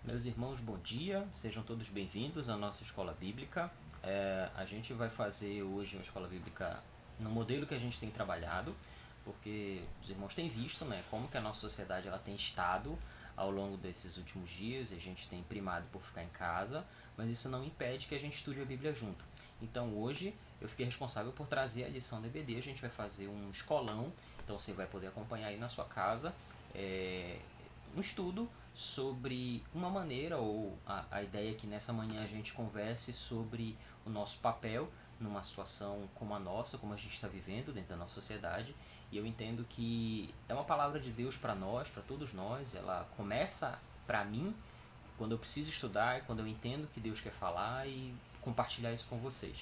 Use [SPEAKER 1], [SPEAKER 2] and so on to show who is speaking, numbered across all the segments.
[SPEAKER 1] Meus irmãos, bom dia, sejam todos bem-vindos à nossa escola bíblica. A gente vai fazer hoje uma escola bíblica no modelo que a gente tem trabalhado, porque os irmãos têm visto, né, como que a nossa sociedade ela tem estado ao longo desses últimos dias, e a gente tem primado por ficar em casa, mas isso não impede que a gente estude a Bíblia junto. Então hoje eu fiquei responsável por trazer a lição da EBD, a gente vai fazer um escolão, então você vai poder acompanhar aí na sua casa um estudo sobre uma maneira, ou a ideia é que nessa manhã a gente converse sobre o nosso papel numa situação como a nossa, como a gente está vivendo dentro da nossa sociedade. E eu entendo que é uma palavra de Deus para nós, para todos nós. Ela começa para mim quando eu preciso estudar, quando eu entendo que Deus quer falar, e compartilhar isso com vocês.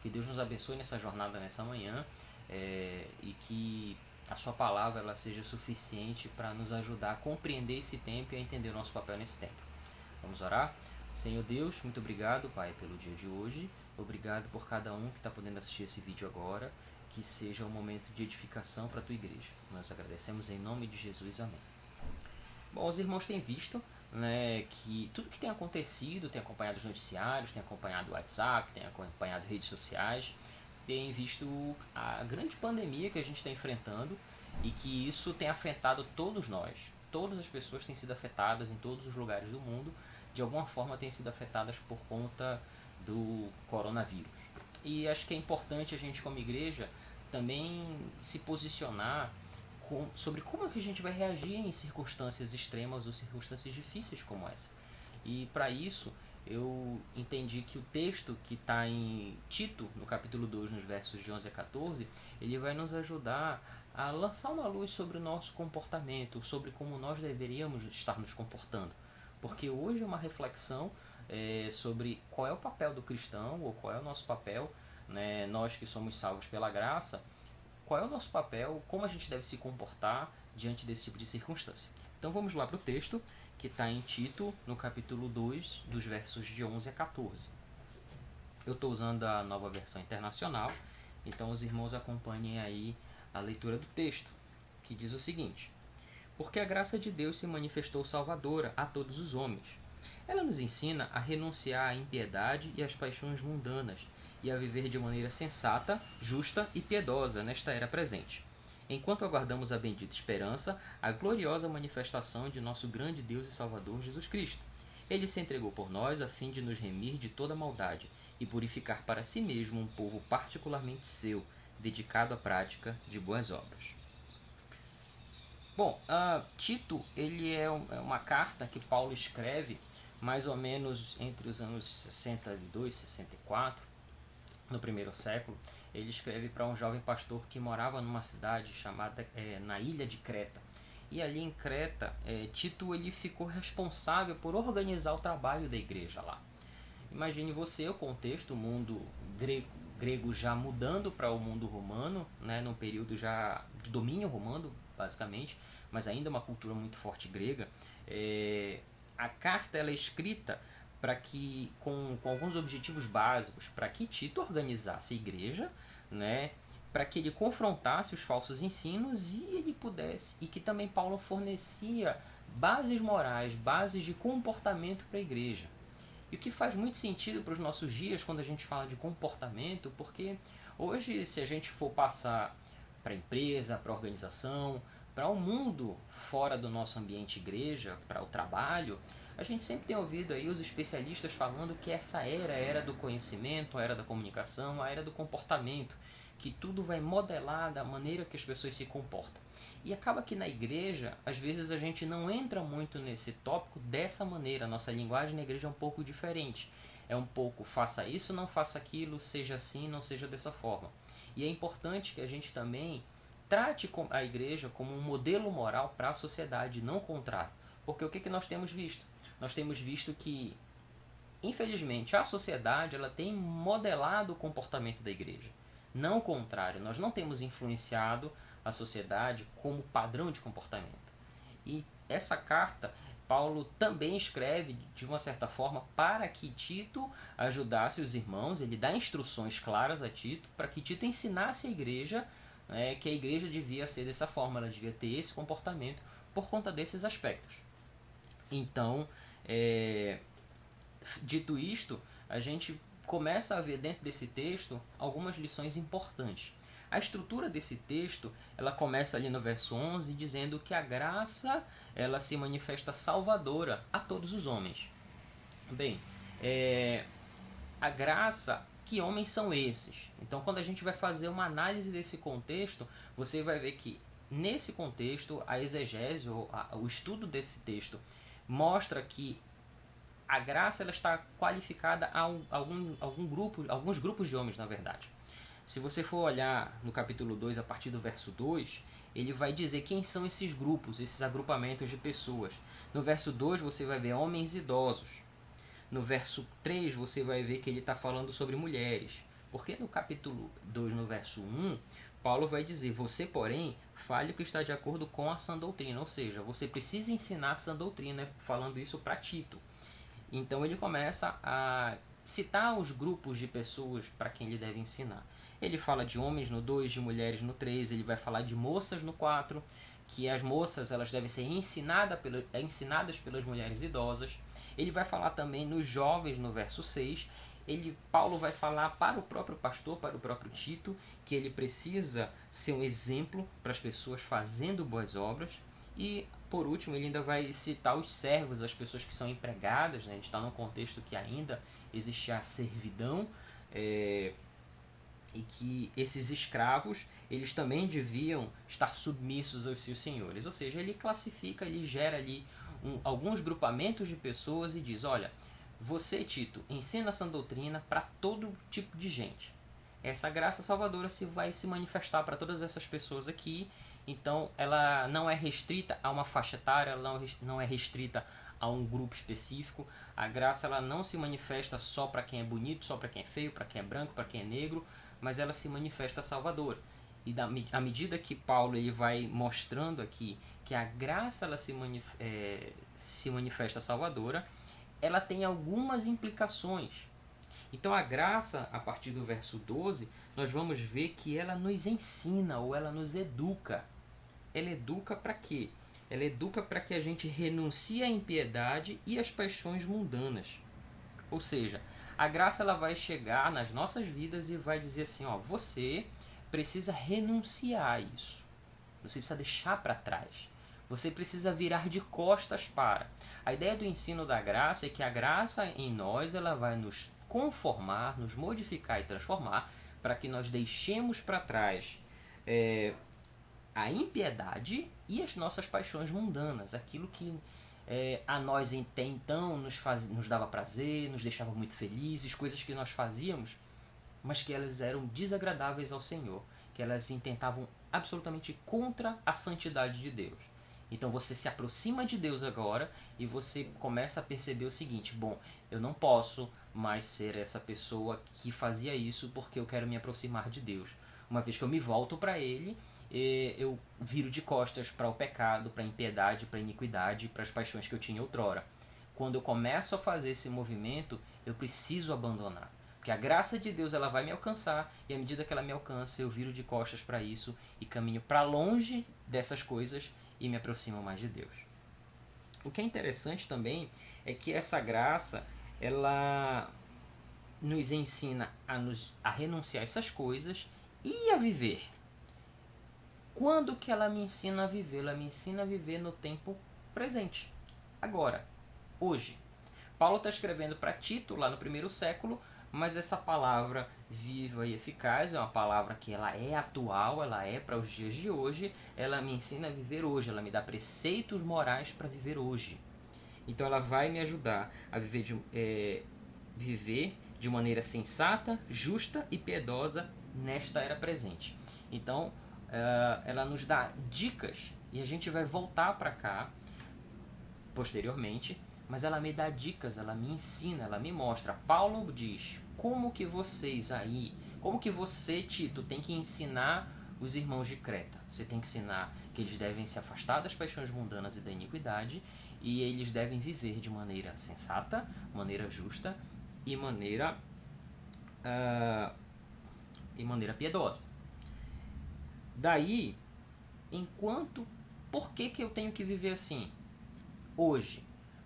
[SPEAKER 1] Que Deus nos abençoe nessa jornada, nessa manhã, e que a sua palavra ela seja suficiente para nos ajudar a compreender esse tempo e a entender o nosso papel nesse tempo. Vamos orar? Senhor Deus, muito obrigado, Pai, pelo dia de hoje. Obrigado por cada um que está podendo assistir esse vídeo agora. Que seja um momento de edificação para a tua igreja. Nós agradecemos em nome de Jesus. Amém. Bom, os irmãos têm visto, né, que tudo que tem acontecido, tem acompanhado os noticiários, tem acompanhado o WhatsApp, tem acompanhado redes sociais, tem visto a grande pandemia que a gente está enfrentando, e que isso tem afetado todos nós. Todas as pessoas têm sido afetadas em todos os lugares do mundo, de alguma forma têm sido afetadas por conta do coronavírus. E acho que é importante a gente, como igreja, também se posicionar sobre como é que a gente vai reagir em circunstâncias extremas ou circunstâncias difíceis como essa. E para isso eu entendi que o texto que está em Tito, no capítulo 2, nos versos de 11 a 14, ele vai nos ajudar a lançar uma luz sobre o nosso comportamento, sobre como nós deveríamos estar nos comportando. Porque hoje é uma reflexão sobre qual é o papel do cristão, ou qual é o nosso papel, né, nós que somos salvos pela graça, qual é o nosso papel, como a gente deve se comportar diante desse tipo de circunstância. Então vamos lá para o texto, que está em Tito, no capítulo 2, dos versos de 11 a 14. Eu estou usando a nova versão internacional, então os irmãos acompanhem aí a leitura do texto, que diz o seguinte: porque a graça de Deus se manifestou salvadora a todos os homens. Ela nos ensina a renunciar à impiedade e às paixões mundanas, e a viver de maneira sensata, justa e piedosa nesta era presente, enquanto aguardamos a bendita esperança, a gloriosa manifestação de nosso grande Deus e Salvador Jesus Cristo. Ele se entregou por nós a fim de nos remir de toda maldade e purificar para si mesmo um povo particularmente seu, dedicado à prática de boas obras. Bom, Tito ele é uma carta que Paulo escreve mais ou menos entre os anos 62 e 64, no primeiro século. Ele escreve para um jovem pastor que morava numa cidade chamada na ilha de Creta. E ali em Creta, Tito ele ficou responsável por organizar o trabalho da igreja lá. Imagine você o contexto, o mundo grego já mudando para o mundo romano, né, num período já de domínio romano, basicamente, mas ainda uma cultura muito forte grega. A carta ela é escrita para que com alguns objetivos básicos, para que Tito organizasse a igreja, né, para que ele confrontasse os falsos ensinos, e ele pudesse, e que também Paulo fornecia bases morais, bases de comportamento para a igreja. E o que faz muito sentido para os nossos dias quando a gente fala de comportamento, porque hoje, se a gente for passar para a empresa, para a organização, para o mundo fora do nosso ambiente igreja, para o trabalho, a gente sempre tem ouvido aí os especialistas falando que essa era é a era do conhecimento, a era da comunicação, a era do comportamento, que tudo vai modelar da maneira que as pessoas se comportam. E acaba que na igreja, às vezes a gente não entra muito nesse tópico dessa maneira. A nossa linguagem na igreja é um pouco diferente. É um pouco faça isso, não faça aquilo, seja assim, não seja dessa forma. E é importante que a gente também trate a igreja como um modelo moral para a sociedade, não o contrário. Porque o que nós temos visto? Nós temos visto que, infelizmente, a sociedade ela tem modelado o comportamento da igreja. Não o contrário, nós não temos influenciado a sociedade como padrão de comportamento. E essa carta, Paulo também escreve, de uma certa forma, para que Tito ajudasse os irmãos. Ele dá instruções claras a Tito, para que Tito ensinasse a igreja, que a igreja devia ser dessa forma, ela devia ter esse comportamento por conta desses aspectos. Então, Dito isto, a gente começa a ver dentro desse texto algumas lições importantes. A estrutura desse texto, ela começa ali no verso 11 dizendo que a graça, ela se manifesta salvadora a todos os homens. Bem, a graça, que homens são esses? Então, quando a gente vai fazer uma análise desse contexto, você vai ver que nesse contexto, a exegese, ou o estudo desse texto, mostra que a graça ela está qualificada a alguns grupos de homens, na verdade. Se você for olhar no capítulo 2, a partir do verso 2, ele vai dizer quem são esses grupos, esses agrupamentos de pessoas. No verso 2 você vai ver homens idosos. No verso 3 você vai ver que ele está falando sobre mulheres. Porque no capítulo 2, no verso 1, Paulo vai dizer: você, porém, fale o que está de acordo com a sã doutrina. Ou seja, você precisa ensinar a sã doutrina, falando isso para Tito. Então ele começa a citar os grupos de pessoas para quem ele deve ensinar. Ele fala de homens no 2, de mulheres no 3, ele vai falar de moças no 4, que as moças elas devem ser ensinadas pelas mulheres idosas. Ele vai falar também nos jovens no verso 6. Paulo vai falar para o próprio pastor, para o próprio Tito, que ele precisa ser um exemplo para as pessoas fazendo boas obras. E, por último, ele ainda vai citar os servos, as pessoas que são empregadas. Né? A gente está num contexto que ainda existe a servidão, e que esses escravos eles também deviam estar submissos aos seus senhores. Ou seja, ele classifica, ele gera ali alguns grupamentos de pessoas e diz: olha, você, Tito, ensina essa doutrina para todo tipo de gente. Essa graça salvadora vai se manifestar para todas essas pessoas aqui. Então ela não é restrita a uma faixa etária, ela não é restrita a um grupo específico. A graça ela não se manifesta só para quem é bonito, só para quem é feio, para quem é branco, para quem é negro, mas ela se manifesta salvadora. E à medida que Paulo ele vai mostrando aqui que a graça ela se manifesta salvadora, ela tem algumas implicações. Então a graça, a partir do verso 12, nós vamos ver que ela nos ensina ou ela nos educa. Ela educa para quê? Ela educa para que a gente renuncie à impiedade e às paixões mundanas. Ou seja, a graça ela vai chegar nas nossas vidas e vai dizer assim: ó, você precisa renunciar a isso. Você precisa deixar para trás. Você precisa virar de costas para. A ideia do ensino da graça é que a graça em nós ela vai nos conformar, nos modificar e transformar para que nós deixemos para trás a impiedade e as nossas paixões mundanas, aquilo que a nós até então nos dava prazer, nos deixava muito felizes, coisas que nós fazíamos, mas que elas eram desagradáveis ao Senhor, que elas intentavam absolutamente contra a santidade de Deus. Então você se aproxima de Deus agora e você começa a perceber o seguinte: bom, eu não posso mais ser essa pessoa que fazia isso porque eu quero me aproximar de Deus. Uma vez que eu me volto para Ele, eu viro de costas para o pecado, para a impiedade, para a iniquidade, para as paixões que eu tinha outrora. Quando eu começo a fazer esse movimento, eu preciso abandonar. Porque a graça de Deus ela vai me alcançar, e à medida que ela me alcança, eu viro de costas para isso e caminho para longe dessas coisas e me aproximo mais de Deus. O que é interessante também é que essa graça ela nos ensina a renunciar a essas coisas e a viver. Quando que ela me ensina a viver? Ela me ensina a viver no tempo presente. Agora, hoje. Paulo está escrevendo para Tito lá no primeiro século, mas essa palavra viva e eficaz é uma palavra que ela é atual, ela é para os dias de hoje, ela me ensina a viver hoje, ela me dá preceitos morais para viver hoje. Então ela vai me ajudar a viver de maneira sensata, justa e piedosa nesta era presente. Então ela nos dá dicas e a gente vai voltar para cá posteriormente, mas ela me dá dicas, ela me ensina, ela me mostra. Paulo diz: como que vocês aí, como que você, Tito, tem que ensinar os irmãos de Creta? Você tem que ensinar que eles devem se afastar das paixões mundanas e da iniquidade, e eles devem viver de maneira sensata, maneira justa e maneira piedosa. Daí, por que eu tenho que viver assim? Hoje,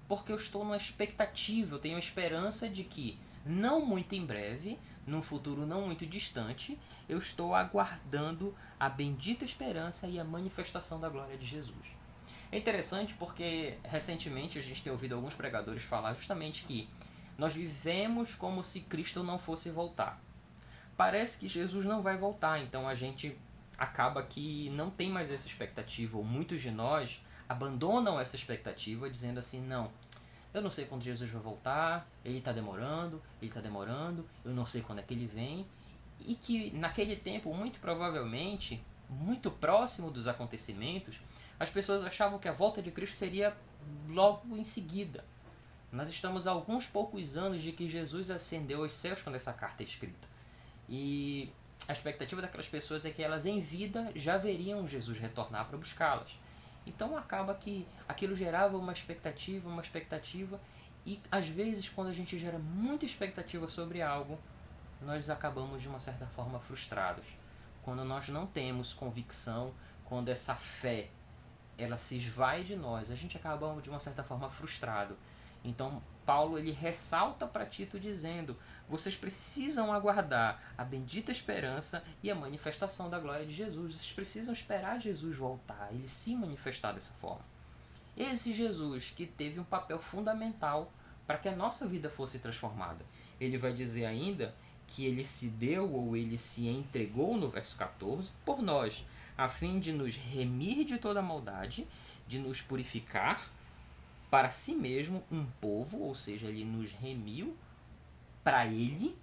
[SPEAKER 1] Porque eu estou numa expectativa, eu tenho a esperança de que, não muito em breve, num futuro não muito distante, eu estou aguardando a bendita esperança e a manifestação da glória de Jesus. É interessante porque recentemente a gente tem ouvido alguns pregadores falar justamente que nós vivemos como se Cristo não fosse voltar. Parece que Jesus não vai voltar, então a gente acaba que não tem mais essa expectativa, ou muitos de nós abandonam essa expectativa dizendo assim, não, eu não sei quando Jesus vai voltar, ele está demorando, eu não sei quando é que ele vem, e que naquele tempo, muito provavelmente, muito próximo dos acontecimentos, as pessoas achavam que a volta de Cristo seria logo em seguida. Nós estamos a alguns poucos anos de que Jesus ascendeu aos céus quando essa carta é escrita. E a expectativa daquelas pessoas é que elas em vida já veriam Jesus retornar para buscá-las. Então acaba que aquilo gerava uma expectativa, e às vezes quando a gente gera muita expectativa sobre algo, nós acabamos de uma certa forma frustrados. Quando nós não temos convicção, quando essa fé ela se esvai de nós, a gente acaba de uma certa forma frustrado. Então Paulo ele ressalta para Tito dizendo: vocês precisam aguardar a bendita esperança e a manifestação da glória de Jesus. Vocês precisam esperar Jesus voltar, ele se manifestar dessa forma. Esse Jesus que teve um papel fundamental para que a nossa vida fosse transformada. Ele vai dizer ainda que ele se deu ou ele se entregou no verso 14 por nós, a fim de nos remir de toda maldade, de nos purificar para si mesmo um povo, ou seja, ele nos remiu para ele,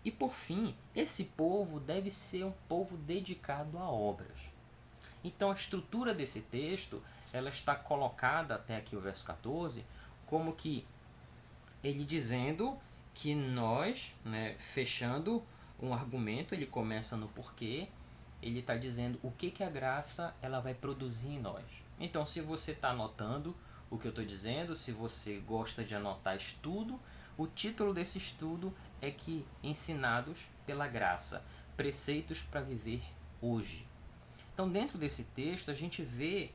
[SPEAKER 1] e por fim, esse povo deve ser um povo dedicado a obras. Então a estrutura desse texto, ela está colocada até aqui o verso 14, como que ele dizendo que nós, fechando um argumento, ele começa no porquê, ele está dizendo o que a graça ela vai produzir em nós. Então se você está anotando o que eu estou dizendo, se você gosta de anotar estudo, o título desse estudo é que ensinados pela graça, preceitos para viver hoje. Então dentro desse texto a gente vê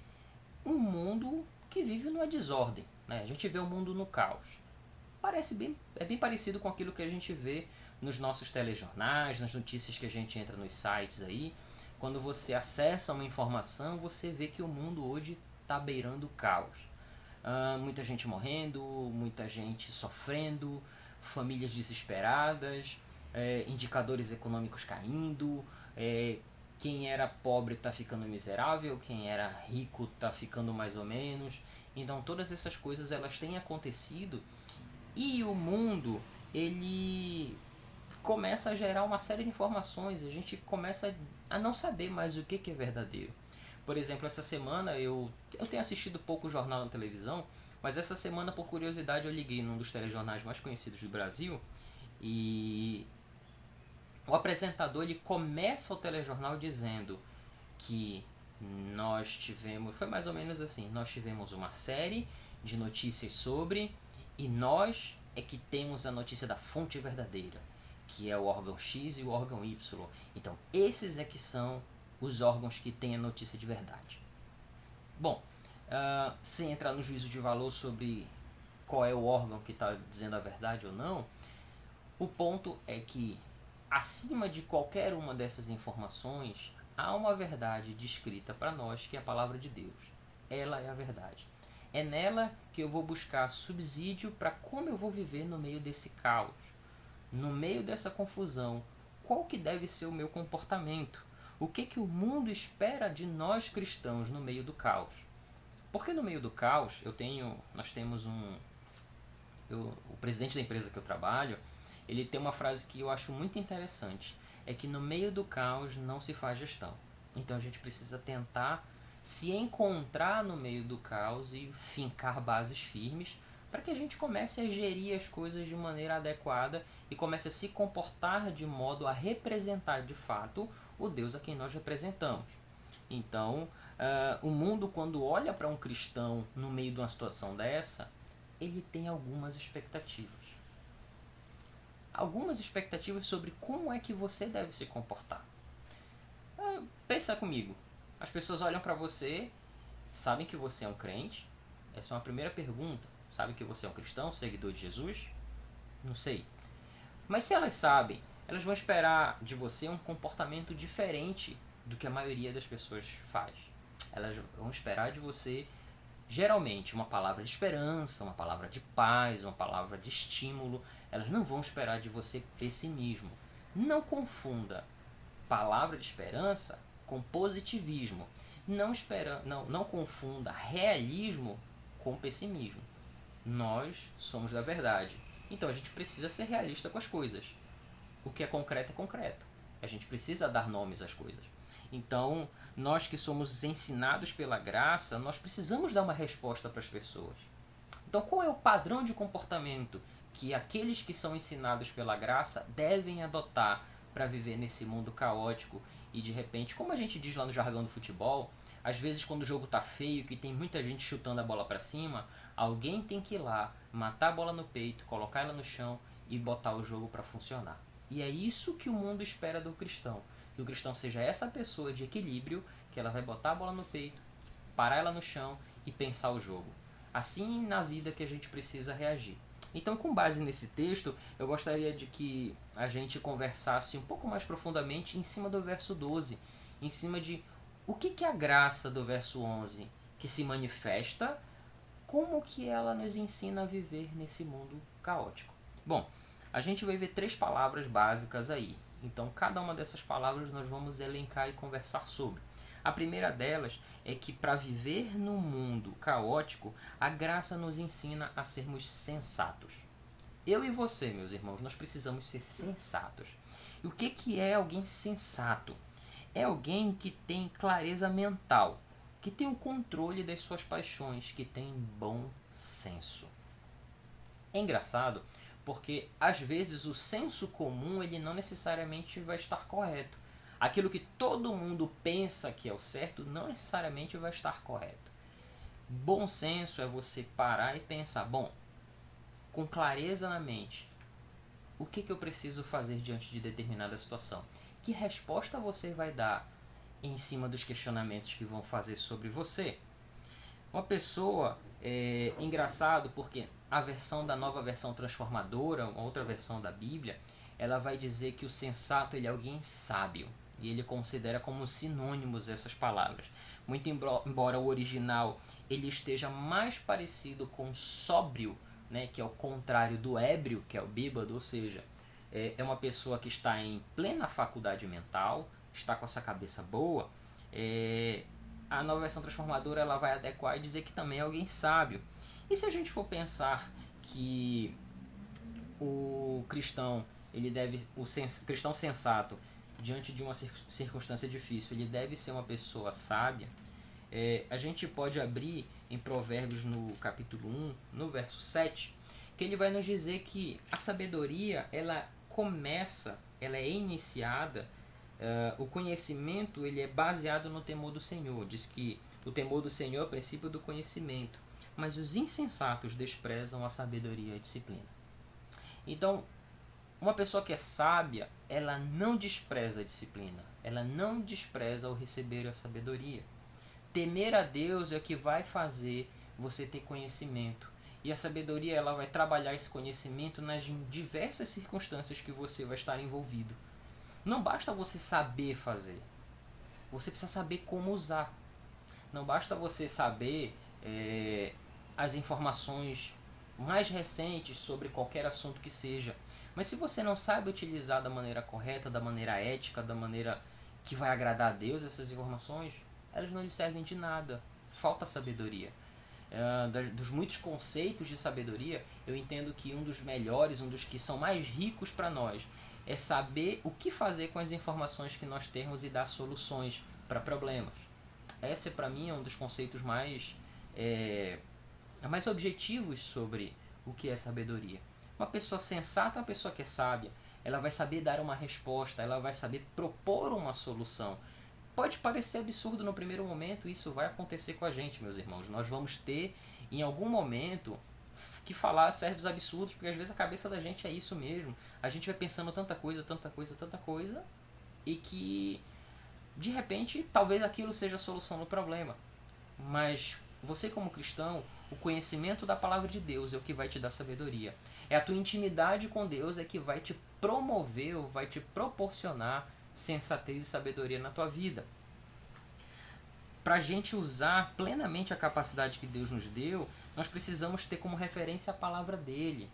[SPEAKER 1] um mundo que vive numa desordem, A gente vê o mundo no caos. É bem parecido com aquilo que a gente vê nos nossos telejornais, nas notícias que a gente entra nos sites aí. Quando você acessa uma informação, você vê que o mundo hoje está beirando o caos. Muita gente morrendo, muita gente sofrendo, famílias desesperadas, indicadores econômicos caindo, quem era pobre está ficando miserável, quem era rico está ficando mais ou menos. Então todas essas coisas elas têm acontecido e o mundo ele começa a gerar uma série de informações, a gente começa a não saber mais o que é verdadeiro. Por exemplo, essa semana eu tenho assistido pouco jornal na televisão, mas essa semana, por curiosidade, eu liguei num dos telejornais mais conhecidos do Brasil e o apresentador ele começa o telejornal dizendo que foi mais ou menos assim, nós tivemos uma série de notícias sobre, e nós é que temos a notícia da fonte verdadeira, que é o órgão X e o órgão Y. Então, esses é que são os órgãos que têm a notícia de verdade. Bom, sem entrar no juízo de valor sobre qual é o órgão que está dizendo a verdade ou não, o ponto é que, acima de qualquer uma dessas informações, há uma verdade descrita para nós, que é a palavra de Deus. Ela é a verdade. É nela que eu vou buscar subsídio para como eu vou viver no meio desse caos, no meio dessa confusão. Qual que deve ser o meu comportamento? O que o mundo espera de nós cristãos no meio do caos? Porque no meio do caos, nós temos o presidente da empresa que eu trabalho, ele tem uma frase que eu acho muito interessante, é que no meio do caos não se faz gestão. Então a gente precisa tentar se encontrar no meio do caos e fincar bases firmes para que a gente comece a gerir as coisas de maneira adequada e comece a se comportar de modo a representar de fato o Deus a quem nós representamos. Então, o mundo, quando olha para um cristão no meio de uma situação dessa, ele tem algumas expectativas. Algumas expectativas sobre como é que você deve se comportar. Pensa comigo. As pessoas olham para você, sabem que você é um crente. Essa é uma primeira pergunta. Sabe que você é um cristão, seguidor de Jesus? Não sei. Mas se elas sabem, elas vão esperar de você um comportamento diferente do que a maioria das pessoas faz. Elas vão esperar de você, geralmente, uma palavra de esperança, uma palavra de paz, uma palavra de estímulo. Elas não vão esperar de você pessimismo. Não confunda palavra de esperança com positivismo. Não confunda realismo com pessimismo. Nós somos da verdade. Então a gente precisa ser realista com as coisas. O que é concreto. A gente precisa dar nomes às coisas. Então, nós que somos ensinados pela graça, nós precisamos dar uma resposta para as pessoas. Então, qual é o padrão de comportamento que aqueles que são ensinados pela graça devem adotar para viver nesse mundo caótico? E de repente, como a gente diz lá no jargão do futebol, às vezes quando o jogo tá feio, que tem muita gente chutando a bola para cima, alguém tem que ir lá, matar a bola no peito, colocar ela no chão e botar o jogo para funcionar. E é isso que o mundo espera do cristão. Que o cristão seja essa pessoa de equilíbrio, que ela vai botar a bola no peito, parar ela no chão e pensar o jogo. Assim na vida que a gente precisa reagir. Então, com base nesse texto, eu gostaria de que a gente conversasse um pouco mais profundamente em cima do verso 12. Em cima de o que é a graça do verso 11 que se manifesta, como que ela nos ensina a viver nesse mundo caótico. Bom, a gente vai ver 3 palavras básicas aí. Então, cada uma dessas palavras nós vamos elencar e conversar sobre. A primeira delas é que para viver num mundo caótico, a graça nos ensina a sermos sensatos. Eu e você, meus irmãos, nós precisamos ser sensatos. E o que é alguém sensato? É alguém que tem clareza mental, que tem o controle das suas paixões, que tem bom senso. É engraçado porque às vezes o senso comum ele não necessariamente vai estar correto. Aquilo que todo mundo pensa que é o certo não necessariamente vai estar correto. Bom senso é você parar e pensar, bom, com clareza na mente, o que eu preciso fazer diante de determinada situação? Que resposta você vai dar em cima dos questionamentos que vão fazer sobre você? Uma pessoa, engraçado porque a nova versão transformadora, uma outra versão da Bíblia, ela vai dizer que o sensato ele é alguém sábio. E ele considera como sinônimos essas palavras. Muito embora o original ele esteja mais parecido com sóbrio, né, que é o contrário do ébrio, que é o bêbado, ou seja, é uma pessoa que está em plena faculdade mental, está com essa cabeça boa, a nova versão transformadora ela vai adequar e dizer que também é alguém sábio. E se a gente for pensar que o cristão, cristão sensato, diante de uma circunstância difícil, ele deve ser uma pessoa sábia, a gente pode abrir em Provérbios no capítulo 1, no verso 7, que ele vai nos dizer que a sabedoria, ela é iniciada, o conhecimento ele é baseado no temor do Senhor. Diz que o temor do Senhor é o princípio do conhecimento, mas os insensatos desprezam a sabedoria e a disciplina. Então, uma pessoa que é sábia, ela não despreza a disciplina, ela não despreza o receber a sabedoria. Temer a Deus é o que vai fazer você ter conhecimento. E a sabedoria ela vai trabalhar esse conhecimento nas diversas circunstâncias que você vai estar envolvido. Não basta você saber fazer, você precisa saber como usar. Não basta você saber as informações mais recentes sobre qualquer assunto que seja. Mas se você não sabe utilizar da maneira correta, da maneira ética, da maneira que vai agradar a Deus essas informações, elas não lhe servem de nada. Falta sabedoria. Dos muitos conceitos de sabedoria, eu entendo que um dos melhores, um dos que são mais ricos para nós, é saber o que fazer com as informações que nós temos e dar soluções para problemas. Esse, para mim, é um dos conceitos mais objetivos sobre o que é sabedoria. Uma pessoa sensata é uma pessoa que é sábia. Ela vai saber dar uma resposta, ela vai saber propor uma solução. Pode parecer absurdo no primeiro momento, isso vai acontecer com a gente, meus irmãos. Nós vamos ter, em algum momento, que falar certos absurdos, porque às vezes a cabeça da gente é isso mesmo. A gente vai pensando tanta coisa, e que, de repente, talvez aquilo seja a solução do problema. Mas você como cristão, O conhecimento da palavra de Deus é o que vai te dar sabedoria. É a tua intimidade com Deus é que vai te promover ou vai te proporcionar sensatez e sabedoria na tua vida. Para a gente usar plenamente a capacidade que Deus nos deu, nós precisamos ter como referência a palavra dele.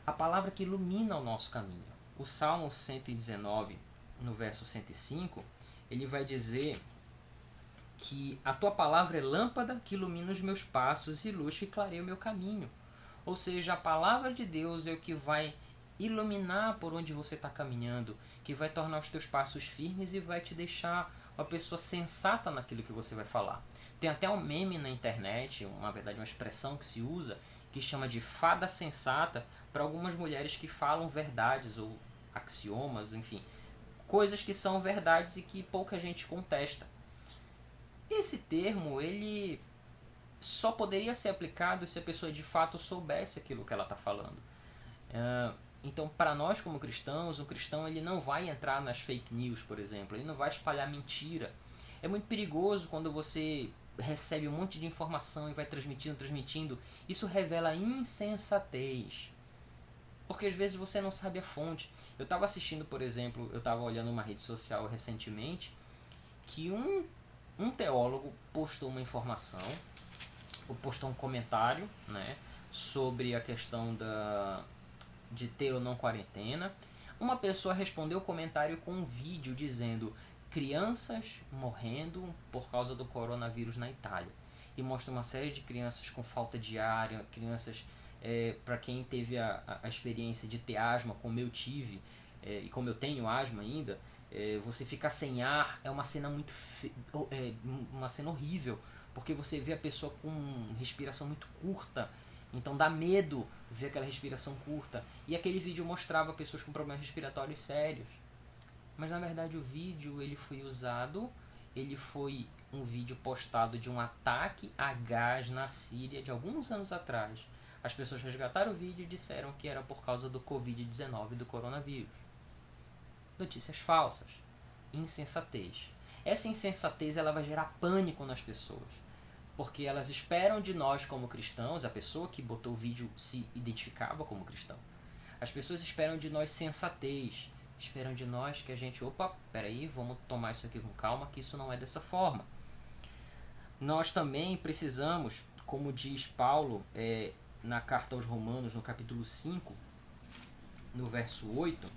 [SPEAKER 1] A palavra que ilumina o nosso caminho. O Salmo 119, no verso 105, ele vai dizer que a tua palavra é lâmpada que ilumina os meus passos e luz que clareia o meu caminho. Ou seja, a palavra de Deus é o que vai iluminar por onde você está caminhando, que vai tornar os teus passos firmes e vai te deixar uma pessoa sensata naquilo que você vai falar. Tem até um meme na internet, uma expressão que se usa, que chama de fada sensata para algumas mulheres que falam verdades ou axiomas, enfim, coisas que são verdades e que pouca gente contesta. Esse termo, ele só poderia ser aplicado se a pessoa de fato soubesse aquilo que ela está falando. Então, para nós como cristãos, o cristão ele não vai entrar nas fake news, por exemplo, ele não vai espalhar mentira. É muito perigoso quando você recebe um monte de informação e vai transmitindo. Isso revela insensatez. Porque às vezes você não sabe a fonte. Eu estava assistindo, por exemplo, eu estava olhando uma rede social recentemente, que um teólogo postou uma informação, ou postou um comentário, né, sobre a questão de ter ou não quarentena. Uma pessoa respondeu o comentário com um vídeo dizendo crianças morrendo por causa do coronavírus na Itália. E mostra uma série de crianças com falta de ar, crianças, para quem teve a experiência de ter asma, como eu tive, e como eu tenho asma ainda, você ficar sem ar é uma cena uma cena horrível, porque você vê a pessoa com respiração muito curta, então dá medo ver aquela respiração curta. E aquele vídeo mostrava pessoas com problemas respiratórios sérios. Mas na verdade o vídeo ele foi um vídeo postado de um ataque a gás na Síria de alguns anos atrás. As pessoas resgataram o vídeo e disseram que era por causa do Covid-19, do coronavírus. Notícias falsas. Insensatez. Essa insensatez ela vai gerar pânico nas pessoas. Porque elas esperam de nós como cristãos, a pessoa que botou o vídeo se identificava como cristão. As pessoas esperam de nós sensatez. Esperam de nós que a gente, peraí, vamos tomar isso aqui com calma, que isso não é dessa forma. Nós também precisamos, como diz Paulo na carta aos Romanos, no capítulo 5, no verso 8,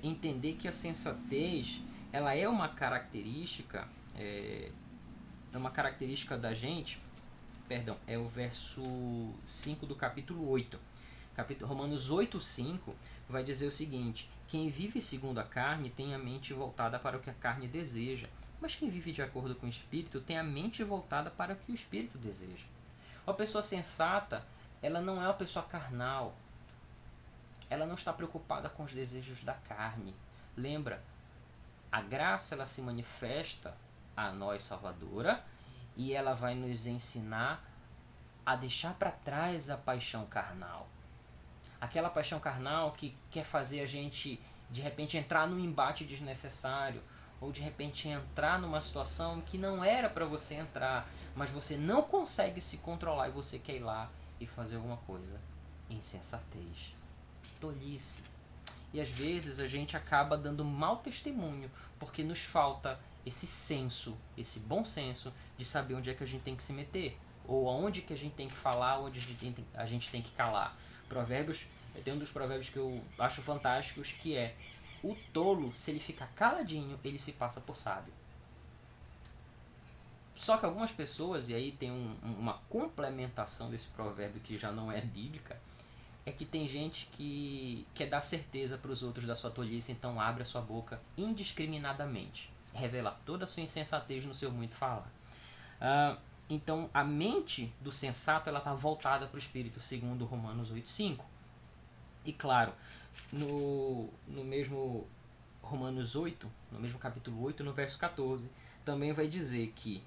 [SPEAKER 1] entender que a sensatez ela é uma característica da gente, é o verso 5 do capítulo 8. Romanos 8:5 vai dizer o seguinte: quem vive segundo a carne tem a mente voltada para o que a carne deseja, mas quem vive de acordo com o Espírito tem a mente voltada para o que o Espírito deseja. Uma pessoa sensata, ela não é uma pessoa carnal, ela não está preocupada com os desejos da carne. Lembra, a graça ela se manifesta a nós salvadora e ela vai nos ensinar a deixar para trás a paixão carnal. Aquela paixão carnal que quer fazer a gente, de repente, entrar num embate desnecessário, ou de repente entrar numa situação que não era para você entrar, mas você não consegue se controlar e você quer ir lá e fazer alguma coisa. Insensatez. Tolice. E às vezes a gente acaba dando mau testemunho, porque nos falta esse senso, esse bom senso de saber onde é que a gente tem que se meter, ou aonde que a gente tem que falar, onde a gente tem que calar. Provérbios, tem um dos provérbios que eu acho fantásticos, que é: o tolo, se ele ficar caladinho, ele se passa por sábio. Só que algumas pessoas, e aí tem uma complementação desse provérbio que já não é bíblica, é que tem gente que quer dar certeza para os outros da sua tolice, então abre a sua boca indiscriminadamente, revela toda a sua insensatez no seu muito falar. Então a mente do sensato está voltada para o Espírito, segundo Romanos 8:5. E claro, no mesmo Romanos 8, no mesmo capítulo 8, no verso 14, também vai dizer que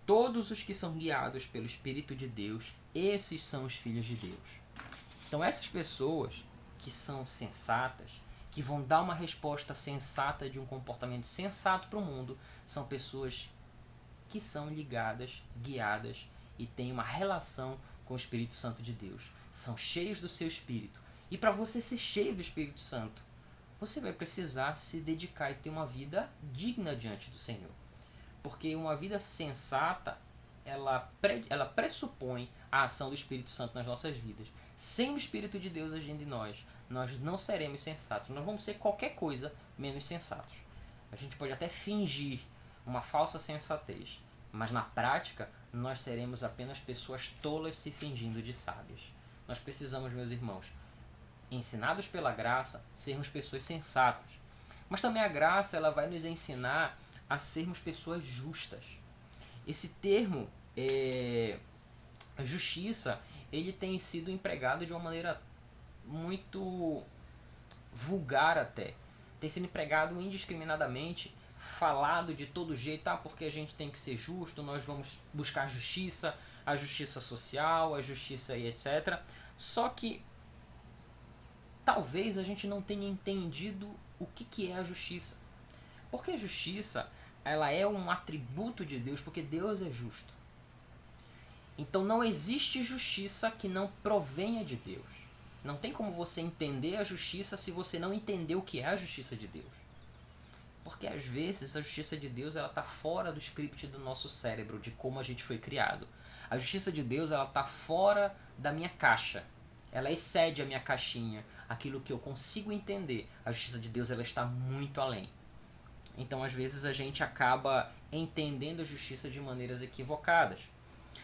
[SPEAKER 1] todos os que são guiados pelo Espírito de Deus, esses são os filhos de Deus. Então essas pessoas que são sensatas, que vão dar uma resposta sensata de um comportamento sensato para o mundo, são pessoas que são ligadas, guiadas e têm uma relação com o Espírito Santo de Deus. São cheios do seu Espírito. E para você ser cheio do Espírito Santo, você vai precisar se dedicar e ter uma vida digna diante do Senhor. Porque uma vida sensata, ela pressupõe a ação do Espírito Santo nas nossas vidas. Sem o Espírito de Deus agindo em nós não seremos sensatos. Nós vamos ser qualquer coisa menos sensatos. A gente pode até fingir uma falsa sensatez, mas na prática nós seremos apenas pessoas tolas se fingindo de sábias. Nós precisamos, meus irmãos, ensinados pela graça, sermos pessoas sensatas. Mas também a graça ela vai nos ensinar a sermos pessoas justas. Esse termo, justiça, ele tem sido empregado de uma maneira muito vulgar até. Tem sido empregado indiscriminadamente, falado de todo jeito, porque a gente tem que ser justo, nós vamos buscar a justiça social, a justiça e etc. Só que talvez a gente não tenha entendido o que é a justiça. Porque a justiça ela é um atributo de Deus, porque Deus é justo. Então não existe justiça que não provenha de Deus. Não tem como você entender a justiça se você não entender o que é a justiça de Deus. Porque às vezes a justiça de Deus está fora do script do nosso cérebro, de como a gente foi criado. A justiça de Deus está fora da minha caixa. Ela excede a minha caixinha, aquilo que eu consigo entender. A justiça de Deus ela está muito além. Então às vezes a gente acaba entendendo a justiça de maneiras equivocadas.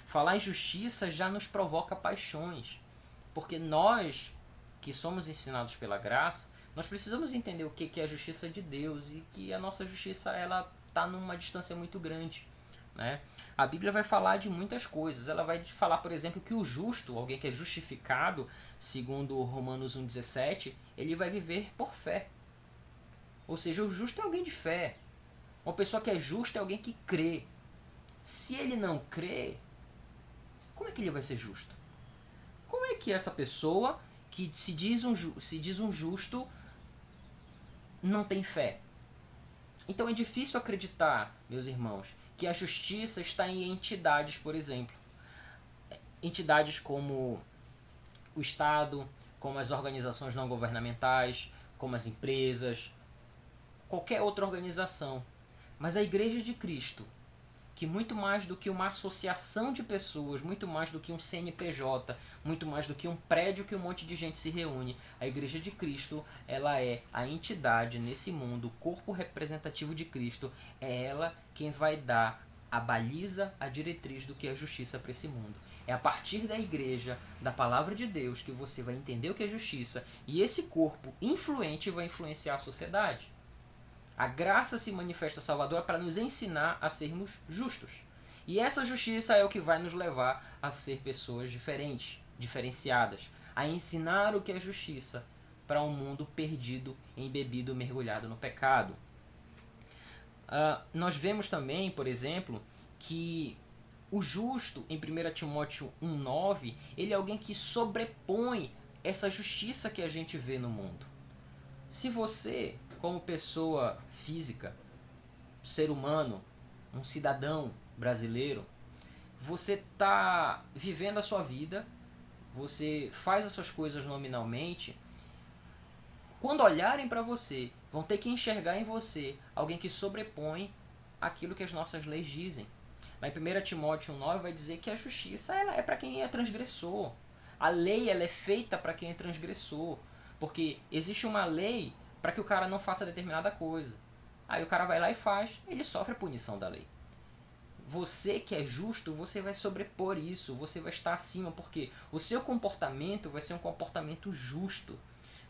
[SPEAKER 1] Falar em justiça já nos provoca paixões. Porque nós, que somos ensinados pela graça, nós precisamos entender o que é a justiça de Deus e que a nossa justiça ela está numa distância muito grande. Né? A Bíblia vai falar de muitas coisas. Ela vai falar, por exemplo, que o justo, alguém que é justificado, segundo Romanos 1,17, ele vai viver por fé. Ou seja, o justo é alguém de fé. Uma pessoa que é justa é alguém que crê. Se ele não crê, como é que ele vai ser justo? Como é que essa pessoa que se diz um justo não tem fé? Então é difícil acreditar, meus irmãos, que a justiça está em entidades, por exemplo. Entidades como o Estado, como as organizações não governamentais, como as empresas, qualquer outra organização. Mas a Igreja de Cristo, que muito mais do que uma associação de pessoas, muito mais do que um CNPJ, muito mais do que um prédio que um monte de gente se reúne, a Igreja de Cristo, ela é a entidade nesse mundo, o corpo representativo de Cristo, é ela quem vai dar a baliza, a diretriz do que é justiça para esse mundo. É a partir da igreja, da palavra de Deus, que você vai entender o que é justiça, e esse corpo influente vai influenciar a sociedade. A graça se manifesta salvadora para nos ensinar a sermos justos. E essa justiça é o que vai nos levar a ser pessoas diferentes, diferenciadas, a ensinar o que é justiça para um mundo perdido, embebido, mergulhado no pecado. Nós vemos também, por exemplo, que o justo, em 1 Timóteo 1,9, ele é alguém que sobrepõe essa justiça que a gente vê no mundo. Se você, como pessoa física, ser humano, um cidadão brasileiro, você está vivendo a sua vida, você faz as suas coisas nominalmente, quando olharem para você, vão ter que enxergar em você alguém que sobrepõe aquilo que as nossas leis dizem. Lá em 1 Timóteo 1,9 vai dizer que a justiça ela é para quem é transgressor. A lei ela é feita para quem é transgressor. Porque existe uma lei para que o cara não faça determinada coisa. Aí o cara vai lá e faz, ele sofre a punição da lei. Você que é justo, você vai sobrepor isso, você vai estar acima, porque o seu comportamento vai ser um comportamento justo.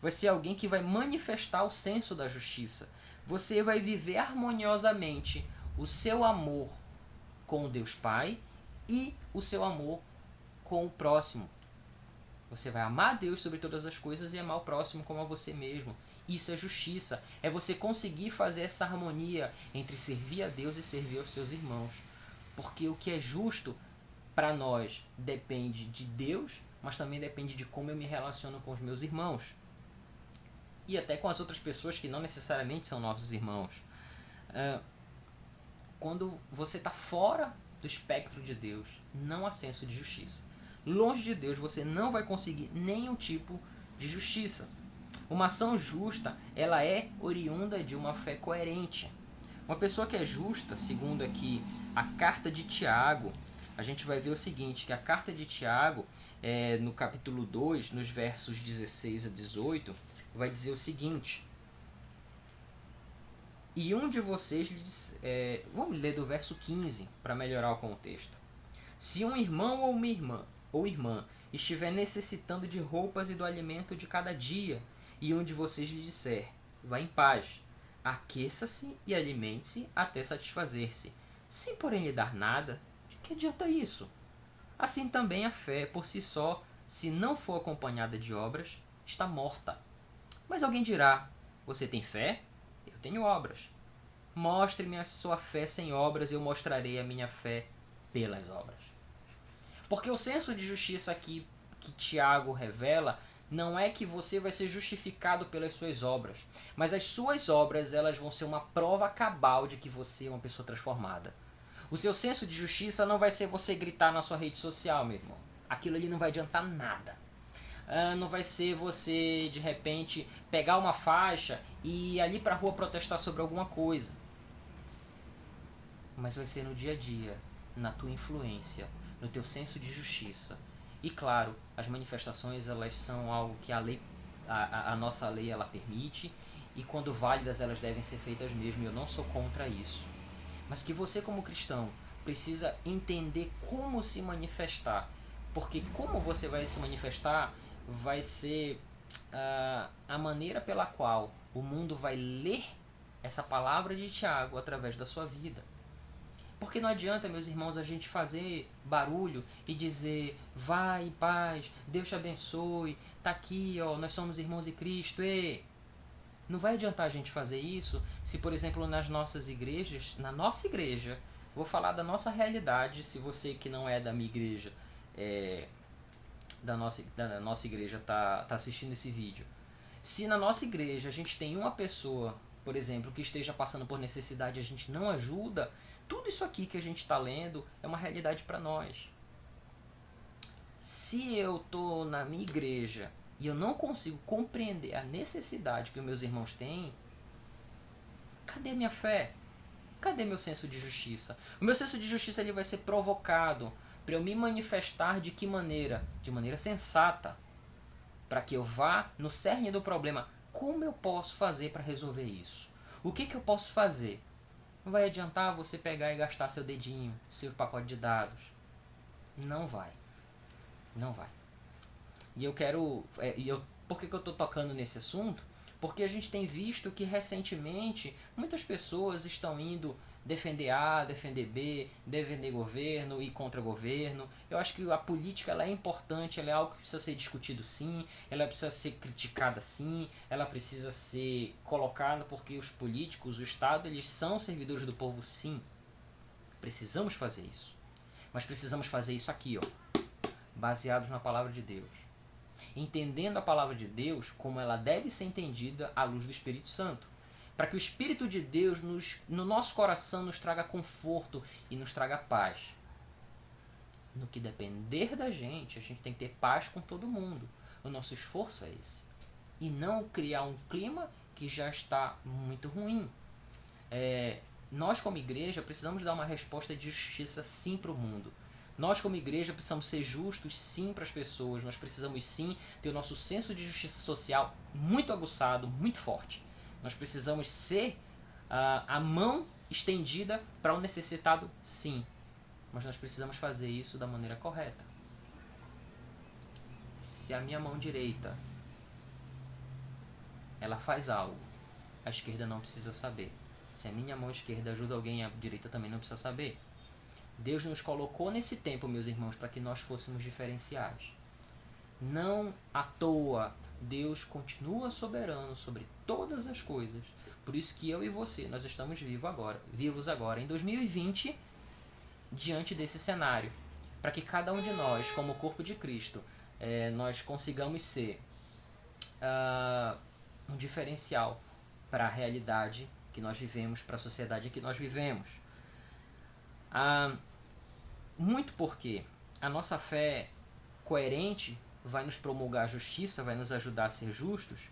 [SPEAKER 1] Vai ser alguém que vai manifestar o senso da justiça. Você vai viver harmoniosamente o seu amor com Deus Pai e o seu amor com o próximo. Você vai amar Deus sobre todas as coisas e amar o próximo como a você mesmo. Isso é justiça. É você conseguir fazer essa harmonia entre servir a Deus e servir aos seus irmãos. Porque o que é justo para nós depende de Deus, mas também depende de como eu me relaciono com os meus irmãos. E até com as outras pessoas que não necessariamente são nossos irmãos. Quando você está fora do espectro de Deus, não há senso de justiça. Longe de Deus você não vai conseguir nenhum tipo de justiça. Uma ação justa, ela é oriunda de uma fé coerente. Uma pessoa que é justa, segundo aqui a carta de Tiago, a gente vai ver o seguinte, que a carta de Tiago, no capítulo 2, nos versos 16 a 18, vai dizer o seguinte: e um de vocês vamos ler do verso 15 para melhorar o contexto. Se um irmão ou irmã estiver necessitando de roupas e do alimento de cada dia, e um de vocês lhe disser: vá em paz, aqueça-se e alimente-se até satisfazer-se, sem porém lhe dar nada, de que adianta isso? Assim também a fé, por si só, se não for acompanhada de obras, está morta. Mas alguém dirá: você tem fé? Eu tenho obras. Mostre-me a sua fé sem obras, eu mostrarei a minha fé pelas obras. Porque o senso de justiça aqui que Tiago revela não é que você vai ser justificado pelas suas obras, mas as suas obras elas vão ser uma prova cabal de que você é uma pessoa transformada. O seu senso de justiça não vai ser você gritar na sua rede social, meu irmão. Aquilo ali não vai adiantar nada. Não vai ser você, de repente, pegar uma faixa e ir ali pra rua protestar sobre alguma coisa. Mas vai ser no dia a dia, na tua influência, no teu senso de justiça. E claro, as manifestações elas são algo que a nossa lei ela permite, e quando válidas elas devem ser feitas mesmo, e eu não sou contra isso. Mas que você como cristão precisa entender como se manifestar, porque como você vai se manifestar vai ser a maneira pela qual o mundo vai ler essa palavra de Tiago através da sua vida. Porque não adianta, meus irmãos, a gente fazer barulho e dizer: vai em paz, Deus te abençoe, tá aqui, ó, nós somos irmãos em Cristo. Não vai adiantar a gente fazer isso se, por exemplo, nas nossas igrejas, na nossa igreja, vou falar da nossa realidade, se você que não é da minha igreja, da nossa igreja tá assistindo esse vídeo. Se na nossa igreja a gente tem uma pessoa, por exemplo, que esteja passando por necessidade e a gente não ajuda, tudo isso aqui que a gente está lendo é uma realidade para nós. Se eu estou na minha igreja e eu não consigo compreender a necessidade que os meus irmãos têm, cadê minha fé? Cadê meu senso de justiça? O meu senso de justiça ele vai ser provocado para eu me manifestar de que maneira? De maneira sensata. Para que eu vá no cerne do problema. Como eu posso fazer para resolver isso? O que eu posso fazer? Não vai adiantar você pegar e gastar seu dedinho, seu pacote de dados. Não vai. Não vai. E eu quero... por que eu estou tocando nesse assunto? Porque a gente tem visto que recentemente muitas pessoas estão indo defender A, defender B, defender governo e contra governo. Eu acho que a política ela é importante, ela é algo que precisa ser discutido sim, ela precisa ser criticada sim, ela precisa ser colocada porque os políticos, o Estado, eles são servidores do povo sim. Precisamos fazer isso. Mas precisamos fazer isso aqui, ó, baseados na palavra de Deus. Entendendo a palavra de Deus como ela deve ser entendida à luz do Espírito Santo. Para que o Espírito de Deus no nosso coração nos traga conforto e nos traga paz. No que depender da gente, a gente tem que ter paz com todo mundo. O nosso esforço é esse. E não criar um clima que já está muito ruim. Nós como igreja precisamos dar uma resposta de justiça sim para o mundo. Nós como igreja precisamos ser justos sim para as pessoas. Nós precisamos sim ter o nosso senso de justiça social muito aguçado, muito forte. Nós precisamos ser a mão estendida para o necessitado, sim. Mas nós precisamos fazer isso da maneira correta. Se a minha mão direita ela faz algo, a esquerda não precisa saber. Se a minha mão esquerda ajuda alguém, a direita também não precisa saber. Deus nos colocou nesse tempo, meus irmãos, para que nós fôssemos diferenciais. Não à toa, Deus continua soberano sobre todas as coisas. Por isso que eu e você, nós estamos vivos agora, em 2020, diante desse cenário. Para que cada um de nós, como corpo de Cristo, nós consigamos ser um diferencial para a realidade que nós vivemos, para a sociedade que nós vivemos. Muito porque a nossa fé coerente vai nos promulgar a justiça, vai nos ajudar a ser justos,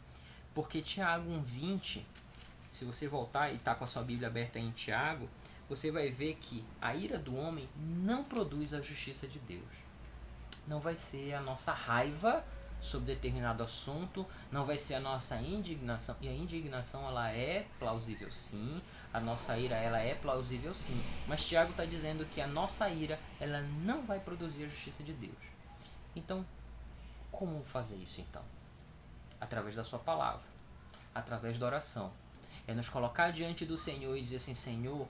[SPEAKER 1] porque Tiago 1,20, se você voltar e está com a sua Bíblia aberta em Tiago, você vai ver que a ira do homem não produz a justiça de Deus. Não vai ser a nossa raiva sobre determinado assunto, não vai ser a nossa indignação, e a indignação ela é plausível sim, a nossa ira ela é plausível sim, mas Tiago está dizendo que a nossa ira ela não vai produzir a justiça de Deus. Então, como fazer isso então? Através da sua palavra, através da oração. É nos colocar diante do Senhor e dizer assim: Senhor,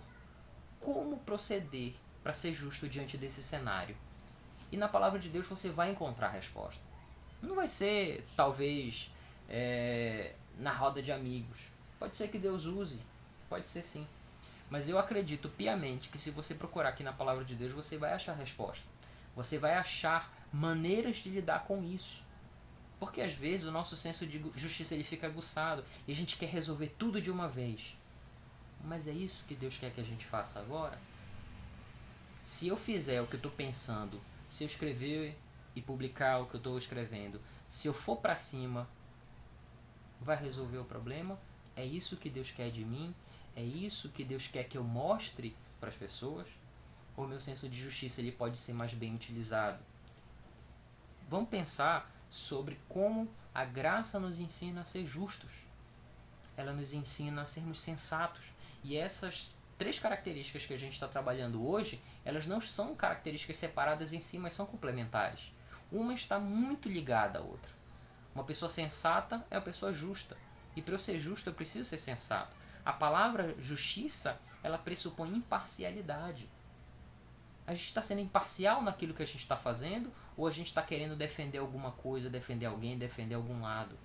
[SPEAKER 1] como proceder para ser justo diante desse cenário? E na palavra de Deus você vai encontrar a resposta. Não vai ser, talvez, na roda de amigos. Pode ser que Deus use, pode ser sim. Mas eu acredito piamente que se você procurar aqui na palavra de Deus, você vai achar a resposta. Você vai achar maneiras de lidar com isso. Porque às vezes o nosso senso de justiça ele fica aguçado e a gente quer resolver tudo de uma vez. Mas é isso que Deus quer que a gente faça agora? Se eu fizer o que eu estou pensando, se eu escrever e publicar o que eu estou escrevendo, se eu for para cima, vai resolver o problema? É isso que Deus quer de mim? É isso que Deus quer que eu mostre para as pessoas? Ou meu senso de justiça ele pode ser mais bem utilizado? Vamos pensar sobre como a graça nos ensina a ser justos. Ela nos ensina a sermos sensatos. E essas 3 características que a gente está trabalhando hoje, elas não são características separadas em si, mas são complementares. Uma está muito ligada à outra. Uma pessoa sensata é uma pessoa justa. E para eu ser justo, eu preciso ser sensato. A palavra justiça, ela pressupõe imparcialidade. A gente está sendo imparcial naquilo que a gente está fazendo, ou a gente está querendo defender alguma coisa, defender alguém, defender algum lado?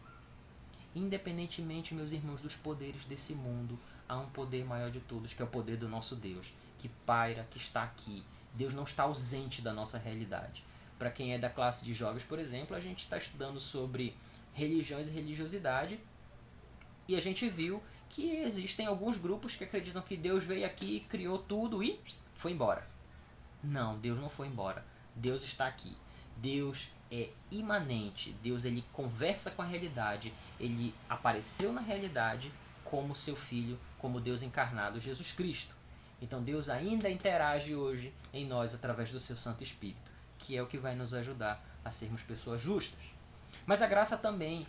[SPEAKER 1] Independentemente, meus irmãos, dos poderes desse mundo, há um poder maior de todos, que é o poder do nosso Deus, que paira, que está aqui. Deus não está ausente da nossa realidade. Para quem é da classe de jovens, por exemplo, a gente está estudando sobre religiões e religiosidade, e a gente viu que existem alguns grupos que acreditam que Deus veio aqui, criou tudo e foi embora. Não, Deus não foi embora. Deus está aqui. Deus é imanente. Deus ele conversa com a realidade. Ele apareceu na realidade como seu Filho, como Deus encarnado, Jesus Cristo. Então Deus ainda interage hoje em nós através do seu Santo Espírito, que é o que vai nos ajudar a sermos pessoas justas. Mas a graça também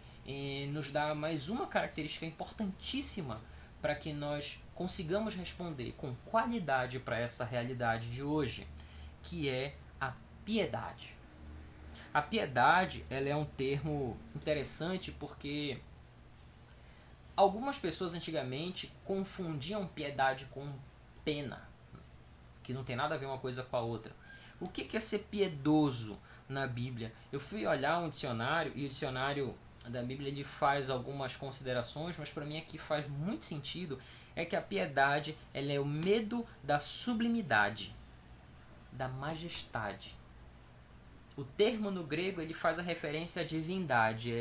[SPEAKER 1] nos dá mais uma característica importantíssima para que nós consigamos responder com qualidade para essa realidade de hoje, que é a piedade. A piedade ela é um termo interessante porque algumas pessoas antigamente confundiam piedade com pena, que não tem nada a ver uma coisa com a outra. O que é ser piedoso na Bíblia? Eu fui olhar um dicionário e o dicionário da Bíblia ele faz algumas considerações, mas para mim aqui faz muito sentido, é que a piedade ela é o medo da sublimidade, da majestade. O termo no grego ele faz a referência à divindade,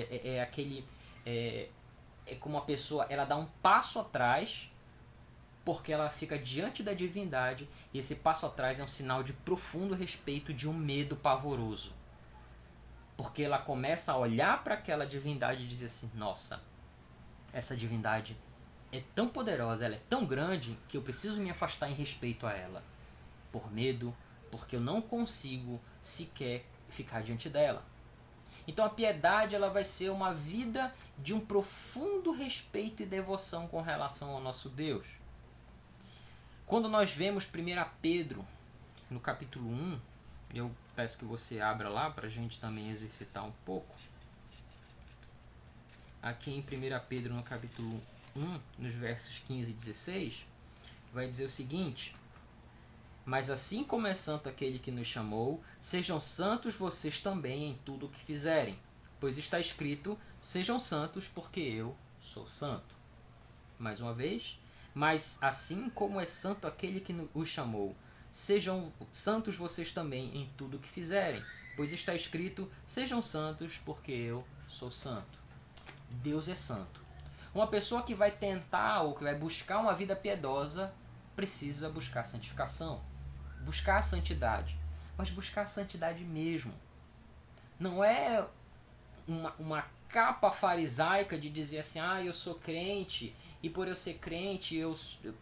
[SPEAKER 1] é como a pessoa ela dá um passo atrás porque ela fica diante da divindade, e esse passo atrás é um sinal de profundo respeito, de um medo pavoroso. Porque ela começa a olhar para aquela divindade e dizer assim: nossa, essa divindade é tão poderosa, ela é tão grande, que eu preciso me afastar em respeito a ela. Por medo, porque eu não consigo sequer ficar diante dela. Então a piedade ela vai ser uma vida de um profundo respeito e devoção com relação ao nosso Deus. Quando nós vemos 1 Pedro, no capítulo 1, eu peço que você abra lá para a gente também exercitar um pouco. Aqui em 1 Pedro, no capítulo 1, nos versos 15 e 16, vai dizer o seguinte: mas assim como é santo aquele que nos chamou, sejam santos vocês também em tudo o que fizerem. Pois está escrito: sejam santos porque eu sou santo. Mais uma vez: mas assim como é santo aquele que os chamou, sejam santos vocês também em tudo o que fizerem. Pois está escrito: sejam santos porque eu sou santo. Deus é santo. Uma pessoa que vai tentar ou que vai buscar uma vida piedosa precisa buscar santificação, buscar a santidade. mas buscar a santidade mesmo. Não é uma capa farisaica de dizer assim, eu sou crente e por eu ser crente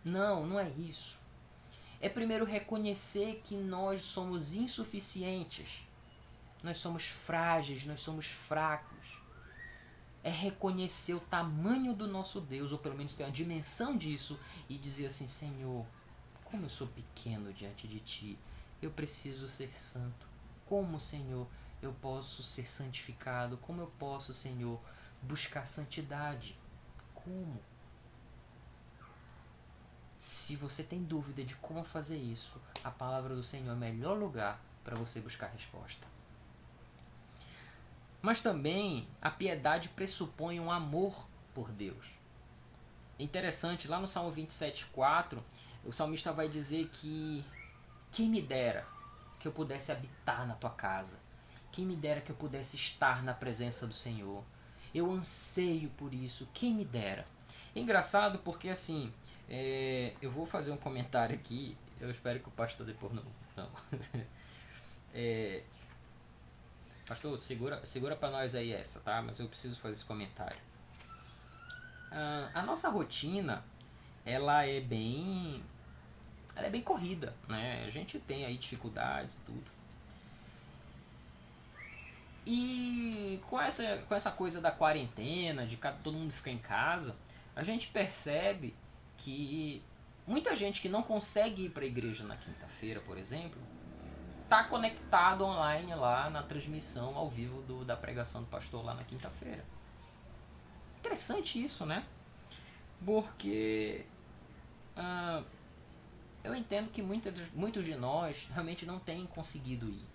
[SPEAKER 1] não é isso. É primeiro reconhecer que nós somos insuficientes, nós somos frágeis, nós somos fracos. É reconhecer o tamanho do nosso Deus, ou pelo menos ter uma dimensão disso, e dizer assim, Senhor, como eu sou pequeno diante de Ti, eu preciso ser santo. Como, Senhor, eu posso ser santificado? Como eu posso, Senhor, buscar santidade? Como? Se você tem dúvida de como fazer isso, a palavra do Senhor é o melhor lugar para você buscar resposta. Mas também a piedade pressupõe um amor por Deus. É interessante, lá no Salmo 27,4, o salmista vai dizer que quem me dera que eu pudesse habitar na tua casa. Quem me dera que eu pudesse estar na presença do Senhor. Eu anseio por isso. Quem me dera. É engraçado porque assim, eu vou fazer um comentário aqui. Eu espero que o pastor depois não. Pastor, segura para nós aí essa, tá? Mas eu preciso fazer esse comentário. A nossa rotina, ela é bem corrida, né? A gente tem aí dificuldades e tudo. E com essa coisa da quarentena, de todo mundo ficar em casa, a gente percebe que muita gente que não consegue ir para a igreja na quinta-feira, por exemplo, está conectado online lá na transmissão ao vivo da pregação do pastor lá na quinta-feira. Interessante isso, né? Porque eu entendo que muitos de nós realmente não têm conseguido ir.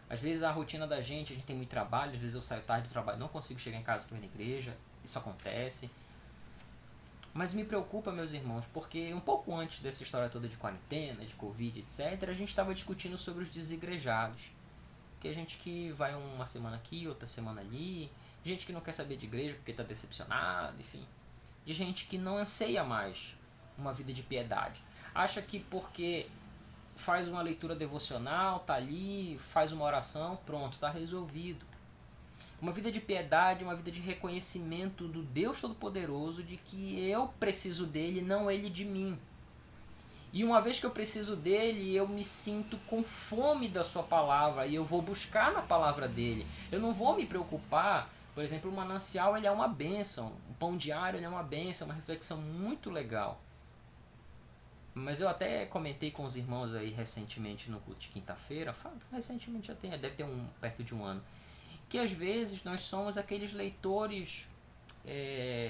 [SPEAKER 1] Às vezes a rotina da gente, a gente tem muito trabalho, às vezes eu saio tarde do trabalho, não consigo chegar em casa para ir na igreja, isso acontece. Mas me preocupa, meus irmãos, porque um pouco antes dessa história toda de quarentena, de Covid, etc., a gente estava discutindo sobre os desigrejados. Que é gente que vai uma semana aqui, outra semana ali, gente que não quer saber de igreja porque está decepcionado, enfim. De gente que não anseia mais uma vida de piedade. Acha que porque faz uma leitura devocional, tá ali, faz uma oração, pronto, está resolvido. Uma vida de piedade, uma vida de reconhecimento do Deus Todo-Poderoso, de que eu preciso dele, não ele de mim. E uma vez que eu preciso dele, eu me sinto com fome da sua palavra e eu vou buscar na palavra dele. Eu não vou me preocupar, por exemplo, o manancial ele é uma bênção, o pão diário ele é uma bênção, uma reflexão muito legal. Mas eu até comentei com os irmãos aí recentemente no culto de quinta-feira, recentemente já deve ter perto de um ano, que às vezes nós somos aqueles leitores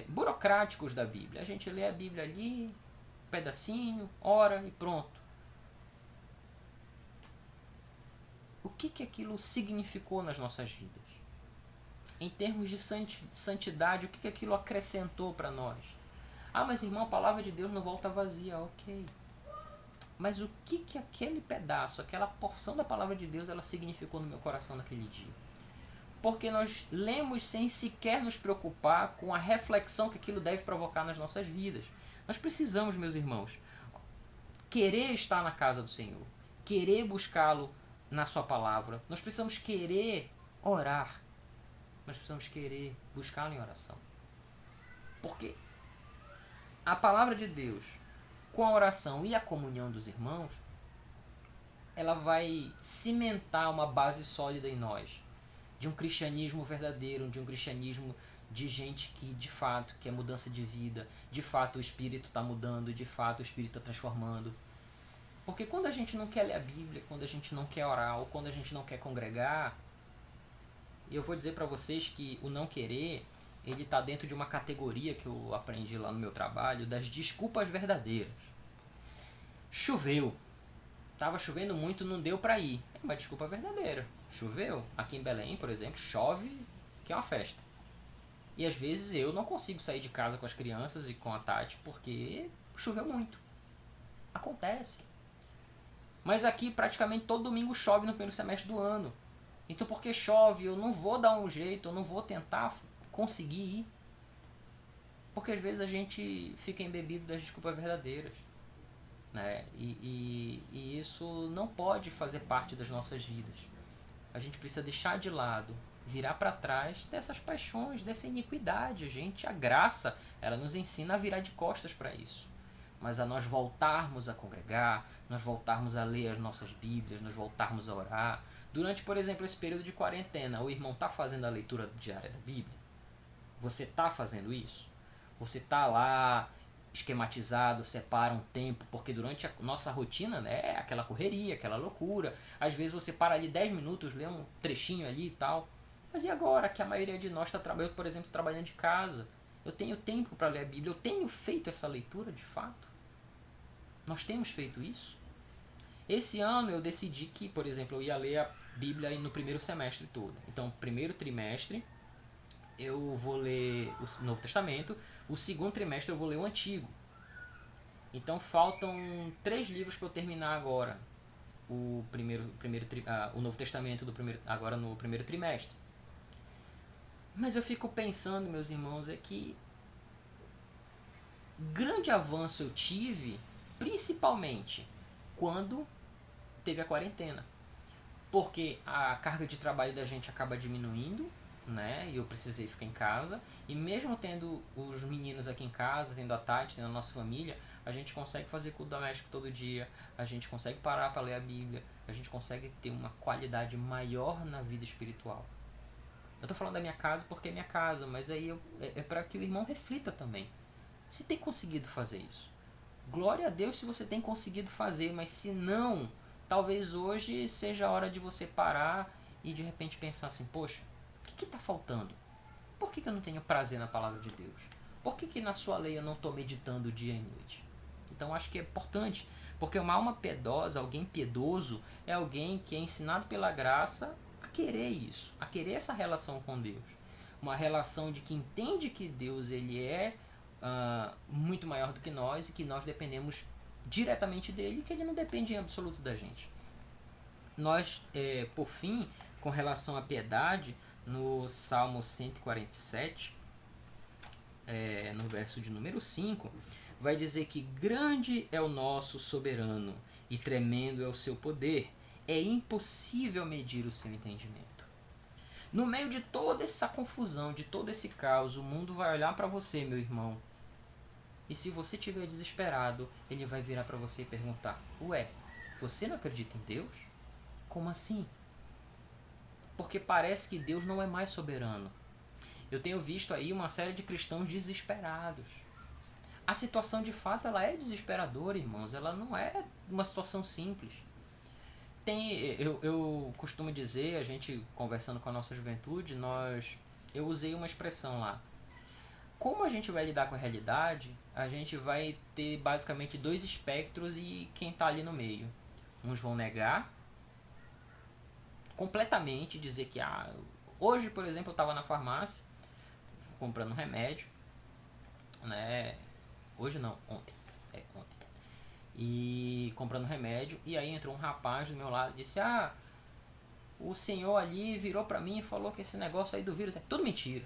[SPEAKER 1] burocráticos da Bíblia. A gente lê a Bíblia ali, um pedacinho, ora e pronto. O que aquilo significou nas nossas vidas? Em termos de santidade, o que aquilo acrescentou para nós? Mas irmão, a palavra de Deus não volta vazia, ok. Mas o que aquele pedaço, aquela porção da palavra de Deus, ela significou no meu coração naquele dia? Porque nós lemos sem sequer nos preocupar com a reflexão que aquilo deve provocar nas nossas vidas. Nós precisamos, meus irmãos, querer estar na casa do Senhor, querer buscá-lo na sua palavra. Nós precisamos querer orar. Nós precisamos querer buscá-lo em oração. Porque a palavra de Deus, com a oração e a comunhão dos irmãos, ela vai cimentar uma base sólida em nós, de um cristianismo verdadeiro, de um cristianismo de gente que de fato quer mudança de vida, de fato o espírito está mudando, de fato o espírito está transformando. Porque quando a gente não quer ler a Bíblia, quando a gente não quer orar, ou quando a gente não quer congregar, eu vou dizer para vocês que o não querer, ele está dentro de uma categoria que eu aprendi lá no meu trabalho, das desculpas verdadeiras. Choveu. Tava chovendo muito, não deu para ir. É uma desculpa verdadeira. Choveu. Aqui em Belém, por exemplo, chove que é uma festa. E às vezes eu não consigo sair de casa com as crianças e com a Tati porque choveu muito. Acontece. Mas aqui praticamente todo domingo chove no primeiro semestre do ano. Então porque chove, eu não vou dar um jeito, eu não vou tentar conseguir ir. Porque às vezes a gente fica embebido das desculpas verdadeiras. né? E isso não pode fazer parte das nossas vidas. A gente precisa deixar de lado, virar para trás dessas paixões, dessa iniquidade. A graça, ela nos ensina a virar de costas para isso. Mas a nós voltarmos a congregar, nós voltarmos a ler as nossas Bíblias, nós voltarmos a orar. Durante, por exemplo, esse período de quarentena, o irmão está fazendo a leitura diária da Bíblia? Você está fazendo isso? Você está lá esquematizado, separa um tempo, porque durante a nossa rotina, né, é aquela correria, aquela loucura. Às vezes você para ali 10 minutos, lê um trechinho ali e tal. Mas e agora que a maioria de nós está trabalhando, por exemplo, trabalhando de casa? Eu tenho tempo para ler a Bíblia, eu tenho feito essa leitura de fato? Nós temos feito isso? Esse ano eu decidi que, por exemplo, eu ia ler a Bíblia no primeiro semestre todo. Então, primeiro trimestre eu vou ler o Novo Testamento, o segundo trimestre eu vou ler o Antigo. Então faltam 3 livros para eu terminar agora o o Novo Testamento agora no primeiro trimestre. Mas eu fico pensando, meus irmãos, é que grande avanço eu tive, principalmente quando teve a quarentena. Porque a carga de trabalho da gente acaba diminuindo, né? E eu precisei ficar em casa. E mesmo tendo os meninos aqui em casa, tendo a Tati, tendo a nossa família, a gente consegue fazer culto doméstico todo dia, a gente consegue parar para ler a Bíblia, a gente consegue ter uma qualidade maior na vida espiritual. Eu tô falando da minha casa porque é minha casa, mas aí é para que o irmão reflita também. Se tem conseguido fazer isso. Glória a Deus se você tem conseguido fazer, mas se não, talvez hoje seja a hora de você parar e de repente pensar assim, poxa, o que está faltando? Por que eu não tenho prazer na palavra de Deus? Por que na sua lei eu não estou meditando dia e noite? Então acho que é importante, porque uma alma piedosa, alguém piedoso, é alguém que é ensinado pela graça a querer isso, a querer essa relação com Deus. Uma relação de que entende que Deus ele é muito maior do que nós e que nós dependemos diretamente dele e que ele não depende em absoluto da gente. Nós, por fim, com relação à piedade, no Salmo 147, no verso de número 5, vai dizer que grande é o nosso soberano e tremendo é o seu poder. É impossível medir o seu entendimento. No meio de toda essa confusão, de todo esse caos, o mundo vai olhar para você, meu irmão. E se você estiver desesperado, ele vai virar para você e perguntar: ué, você não acredita em Deus? Como assim? Porque parece que Deus não é mais soberano. Eu tenho visto aí uma série de cristãos desesperados. A situação de fato ela é desesperadora, irmãos. Ela não é uma situação simples. Eu costumo dizer, a gente conversando com a nossa juventude, eu usei uma expressão lá. Como a gente vai lidar com a realidade, a gente vai ter basicamente 2 espectros e quem está ali no meio. Uns vão negar completamente, dizer que hoje, por exemplo, eu estava na farmácia comprando um remédio, né? Hoje não, ontem. Ontem. E comprando remédio, e aí entrou um rapaz do meu lado e disse: o senhor ali virou pra mim e falou que esse negócio aí do vírus é tudo mentira.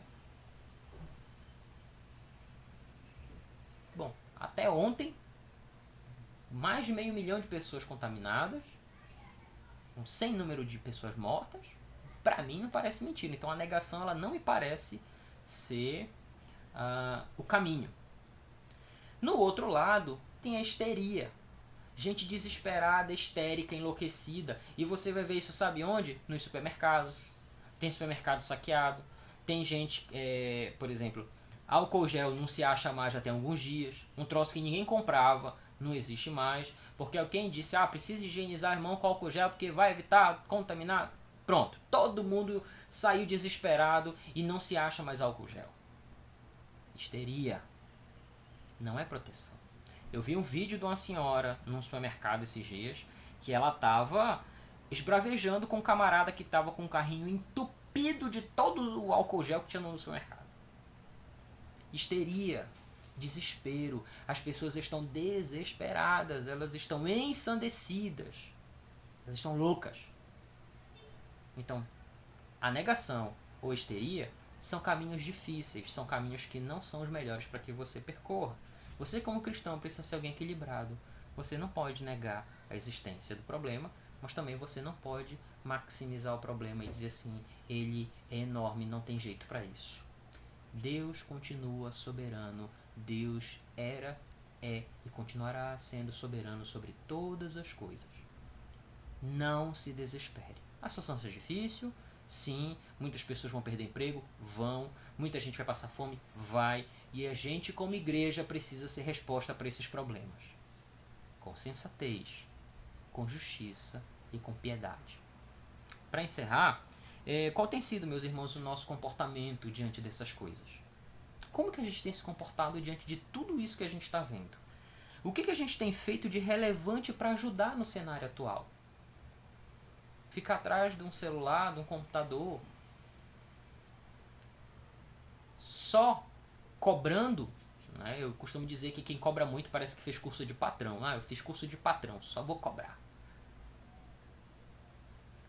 [SPEAKER 1] Bom, até ontem, mais de 500 mil de pessoas contaminadas, um sem número de pessoas mortas, pra mim não parece mentira. Então a negação ela não me parece ser o caminho. No outro lado, tem a histeria. Gente desesperada, histérica, enlouquecida. E você vai ver isso, sabe onde? Nos supermercados. Tem supermercado saqueado. Tem gente, por exemplo, álcool gel não se acha mais já tem alguns dias. Um troço que ninguém comprava, não existe mais. Porque alguém disse, precisa higienizar a mão com álcool gel porque vai evitar contaminar. Pronto, todo mundo saiu desesperado e não se acha mais álcool gel. Histeria. Não é proteção. Eu vi um vídeo de uma senhora num supermercado esses dias que ela estava esbravejando com um camarada que estava com um carrinho entupido de todo o álcool gel que tinha no supermercado. Histeria, desespero. As pessoas estão desesperadas, elas estão ensandecidas, elas estão loucas. Então, a negação ou histeria são caminhos difíceis, são caminhos que não são os melhores para que você percorra. Você como cristão precisa ser alguém equilibrado. você não pode negar a existência do problema, mas também você não pode maximizar o problema e dizer assim, ele é enorme, não tem jeito para isso. Deus continua soberano, Deus era, é e continuará sendo soberano sobre todas as coisas. Não se desespere. A situação é difícil, sim, muitas pessoas vão perder emprego, vão, muita gente vai passar fome, vai, e a gente como igreja precisa ser resposta para esses problemas. Com sensatez, com justiça e com piedade. Para encerrar, qual tem sido, meus irmãos, o nosso comportamento diante dessas coisas? Como que a gente tem se comportado diante de tudo isso que a gente está vendo? O que a gente tem feito de relevante para ajudar no cenário atual? Ficar atrás de um celular, de um computador, só cobrando, né? Eu costumo dizer que quem cobra muito parece que fez curso de patrão. Eu fiz curso de patrão, só vou cobrar.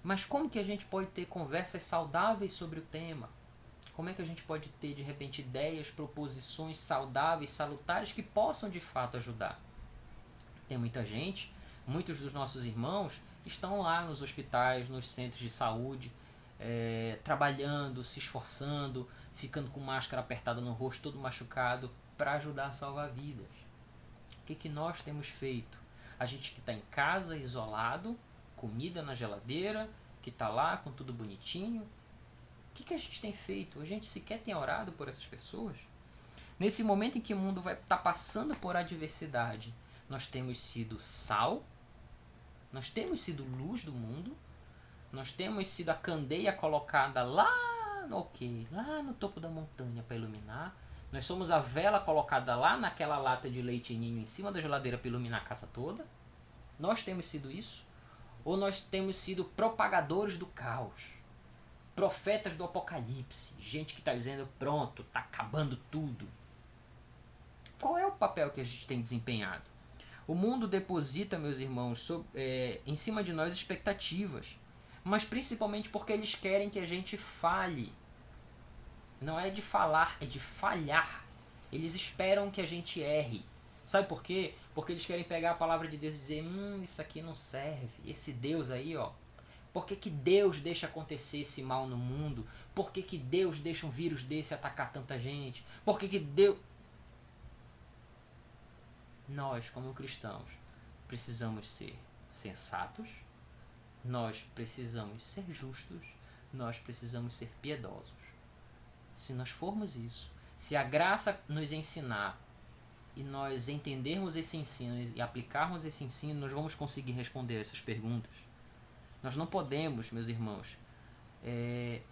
[SPEAKER 1] Mas como que a gente pode ter conversas saudáveis sobre o tema? Como é que a gente pode ter, de repente, ideias, proposições saudáveis, salutares, que possam, de fato, ajudar? Tem muita gente, muitos dos nossos irmãos estão lá nos hospitais, nos centros de saúde, trabalhando, se esforçando, ficando com máscara apertada no rosto, todo machucado, para ajudar a salvar vidas. O que nós temos feito? A gente que está em casa, isolado, comida na geladeira, que está lá com tudo bonitinho. O que a gente tem feito? A gente sequer tem orado por essas pessoas? Nesse momento em que o mundo vai estar passando por adversidade, nós temos sido sal, nós temos sido luz do mundo, nós temos sido a candeia colocada lá no topo da montanha para iluminar, nós somos a vela colocada lá naquela lata de leite ninho em cima da geladeira para iluminar a casa toda. Nós temos sido isso? Ou nós temos sido propagadores do caos? Profetas do apocalipse, gente que está dizendo, pronto, está acabando tudo. Qual é o papel que a gente tem desempenhado? O mundo deposita, meus irmãos, em cima de nós expectativas, mas principalmente porque eles querem que a gente falhe. Não é de falar, é de falhar. Eles esperam que a gente erre. Sabe por quê? Porque eles querem pegar a palavra de Deus e dizer, isso aqui não serve, esse Deus aí, por que Deus deixa acontecer esse mal no mundo? Por que Deus deixa um vírus desse atacar tanta gente? Por que Deus... Nós, como cristãos, precisamos ser sensatos, nós precisamos ser justos, nós precisamos ser piedosos. Se nós formos isso, se a graça nos ensinar e nós entendermos esse ensino e aplicarmos esse ensino, nós vamos conseguir responder essas perguntas. Nós não podemos, meus irmãos,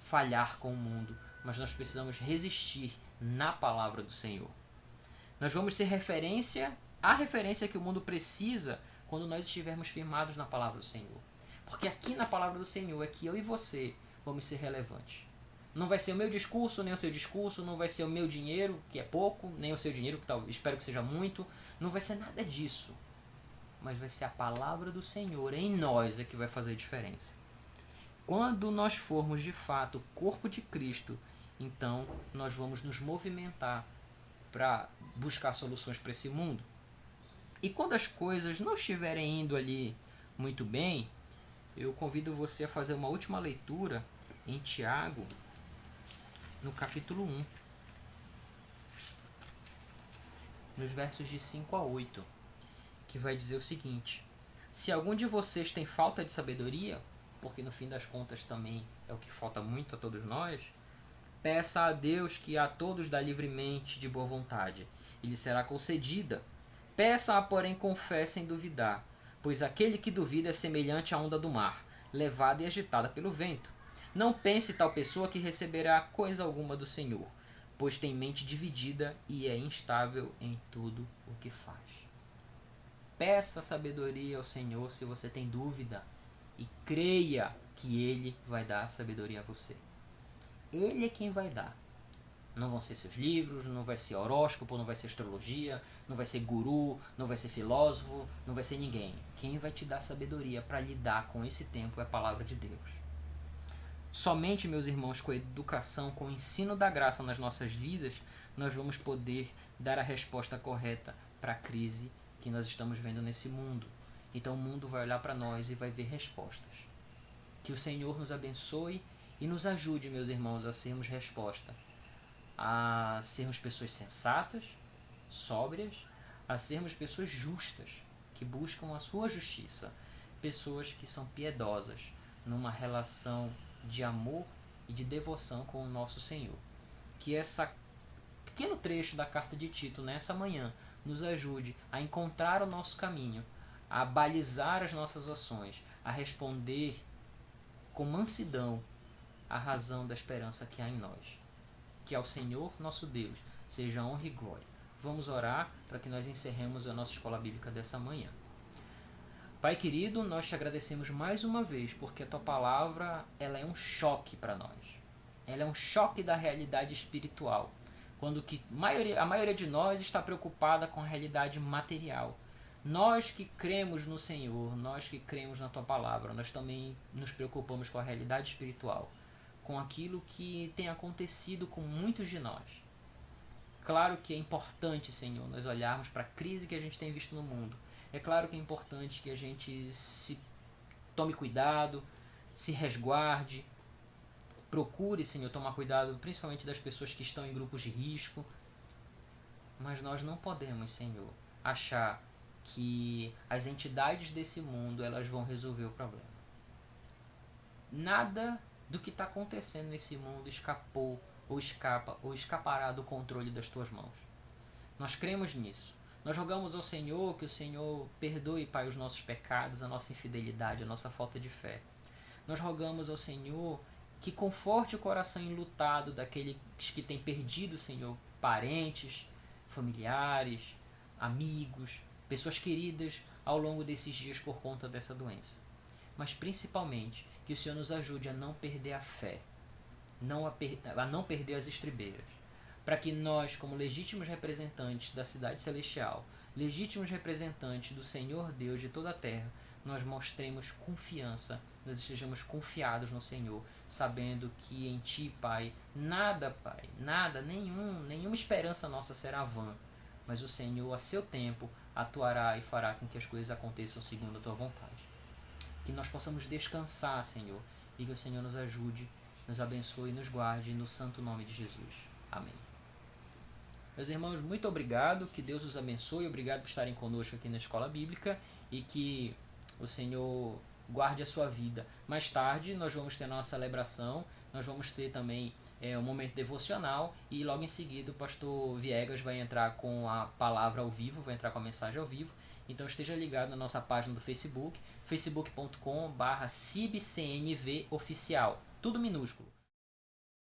[SPEAKER 1] falhar com o mundo, mas nós precisamos resistir na palavra do Senhor. Nós vamos ser a referência que o mundo precisa quando nós estivermos firmados na palavra do Senhor. Porque aqui na palavra do Senhor é que eu e você vamos ser relevantes. Não vai ser o meu discurso, nem o seu discurso, não vai ser o meu dinheiro, que é pouco, nem o seu dinheiro, que espero que seja muito, não vai ser nada disso. Mas vai ser a palavra do Senhor em nós que vai fazer a diferença. Quando nós formos de fato o corpo de Cristo, então nós vamos nos movimentar para buscar soluções para esse mundo. E quando as coisas não estiverem indo ali muito bem, eu convido você a fazer uma última leitura em Tiago, no capítulo 1, nos versos de 5 a 8. Que vai dizer o seguinte: se algum de vocês tem falta de sabedoria, porque no fim das contas também é o que falta muito a todos nós, peça a Deus que a todos dá livremente de boa vontade, e lhe será concedida. Peça-a, porém, com fé sem duvidar, pois aquele que duvida é semelhante à onda do mar, levada e agitada pelo vento. Não pense tal pessoa que receberá coisa alguma do Senhor, pois tem mente dividida e é instável em tudo o que faz. Peça sabedoria ao Senhor se você tem dúvida e creia que Ele vai dar sabedoria a você. Ele é quem vai dar. Não vão ser seus livros, não vai ser horóscopo, não vai ser astrologia, não vai ser guru, não vai ser filósofo, não vai ser ninguém. Quem vai te dar sabedoria para lidar com esse tempo é a palavra de Deus. Somente, meus irmãos, com a educação, com o ensino da graça nas nossas vidas, nós vamos poder dar a resposta correta para a crise que nós estamos vendo nesse mundo. Então o mundo vai olhar para nós e vai ver respostas. Que o Senhor nos abençoe e nos ajude, meus irmãos, a sermos resposta. A sermos pessoas sensatas, sóbrias, a sermos pessoas justas, que buscam a sua justiça. Pessoas que são piedosas, numa relação de amor e de devoção com o nosso Senhor. Que esse pequeno trecho da carta de Tito, nessa manhã, nos ajude a encontrar o nosso caminho, a balizar as nossas ações, a responder com mansidão à razão da esperança que há em nós. Que ao Senhor nosso Deus seja honra e glória. Vamos orar para que nós encerremos a nossa escola bíblica dessa manhã. Pai querido, nós te agradecemos mais uma vez, porque a tua palavra ela é um choque para nós. Ela é um choque da realidade espiritual. Quando a maioria de nós está preocupada com a realidade material. Nós que cremos no Senhor, nós que cremos na tua palavra, nós também nos preocupamos com a realidade espiritual, com aquilo que tem acontecido com muitos de nós. Claro que é importante, Senhor, nós olharmos para a crise que a gente tem visto no mundo. É claro que é importante que a gente se tome cuidado, se resguarde, procure, Senhor, tomar cuidado principalmente das pessoas que estão em grupos de risco. Mas nós não podemos, Senhor, achar que as entidades desse mundo elas vão resolver o problema. Nada do que está acontecendo nesse mundo escapou ou escapa ou escapará do controle das tuas mãos. Nós cremos nisso. Nós rogamos ao Senhor que o Senhor perdoe, Pai, os nossos pecados, a nossa infidelidade, a nossa falta de fé. Nós rogamos ao Senhor que conforte o coração enlutado daqueles que têm perdido, Senhor, parentes, familiares, amigos, pessoas queridas ao longo desses dias por conta dessa doença. Mas principalmente que o Senhor nos ajude a não perder a fé, a não perder as estribeiras, para que nós, como legítimos representantes da cidade celestial, legítimos representantes do Senhor Deus de toda a terra, nós mostremos confiança, nós estejamos confiados no Senhor, sabendo que em Ti, Pai, nenhuma esperança nossa será vã, mas o Senhor, a seu tempo, atuará e fará com que as coisas aconteçam segundo a Tua vontade. Que nós possamos descansar, Senhor, e que o Senhor nos ajude, nos abençoe e nos guarde no santo nome de Jesus. Amém. Meus irmãos, muito obrigado, que Deus os abençoe, obrigado por estarem conosco aqui na Escola Bíblica e que o Senhor guarde a sua vida. Mais tarde nós vamos ter a nossa celebração, nós vamos ter também um momento devocional e logo em seguida o pastor Viegas vai entrar com a palavra ao vivo, vai entrar com a mensagem ao vivo. Então esteja ligado na nossa página do Facebook, facebook.com/cibcnvoficial, tudo minúsculo.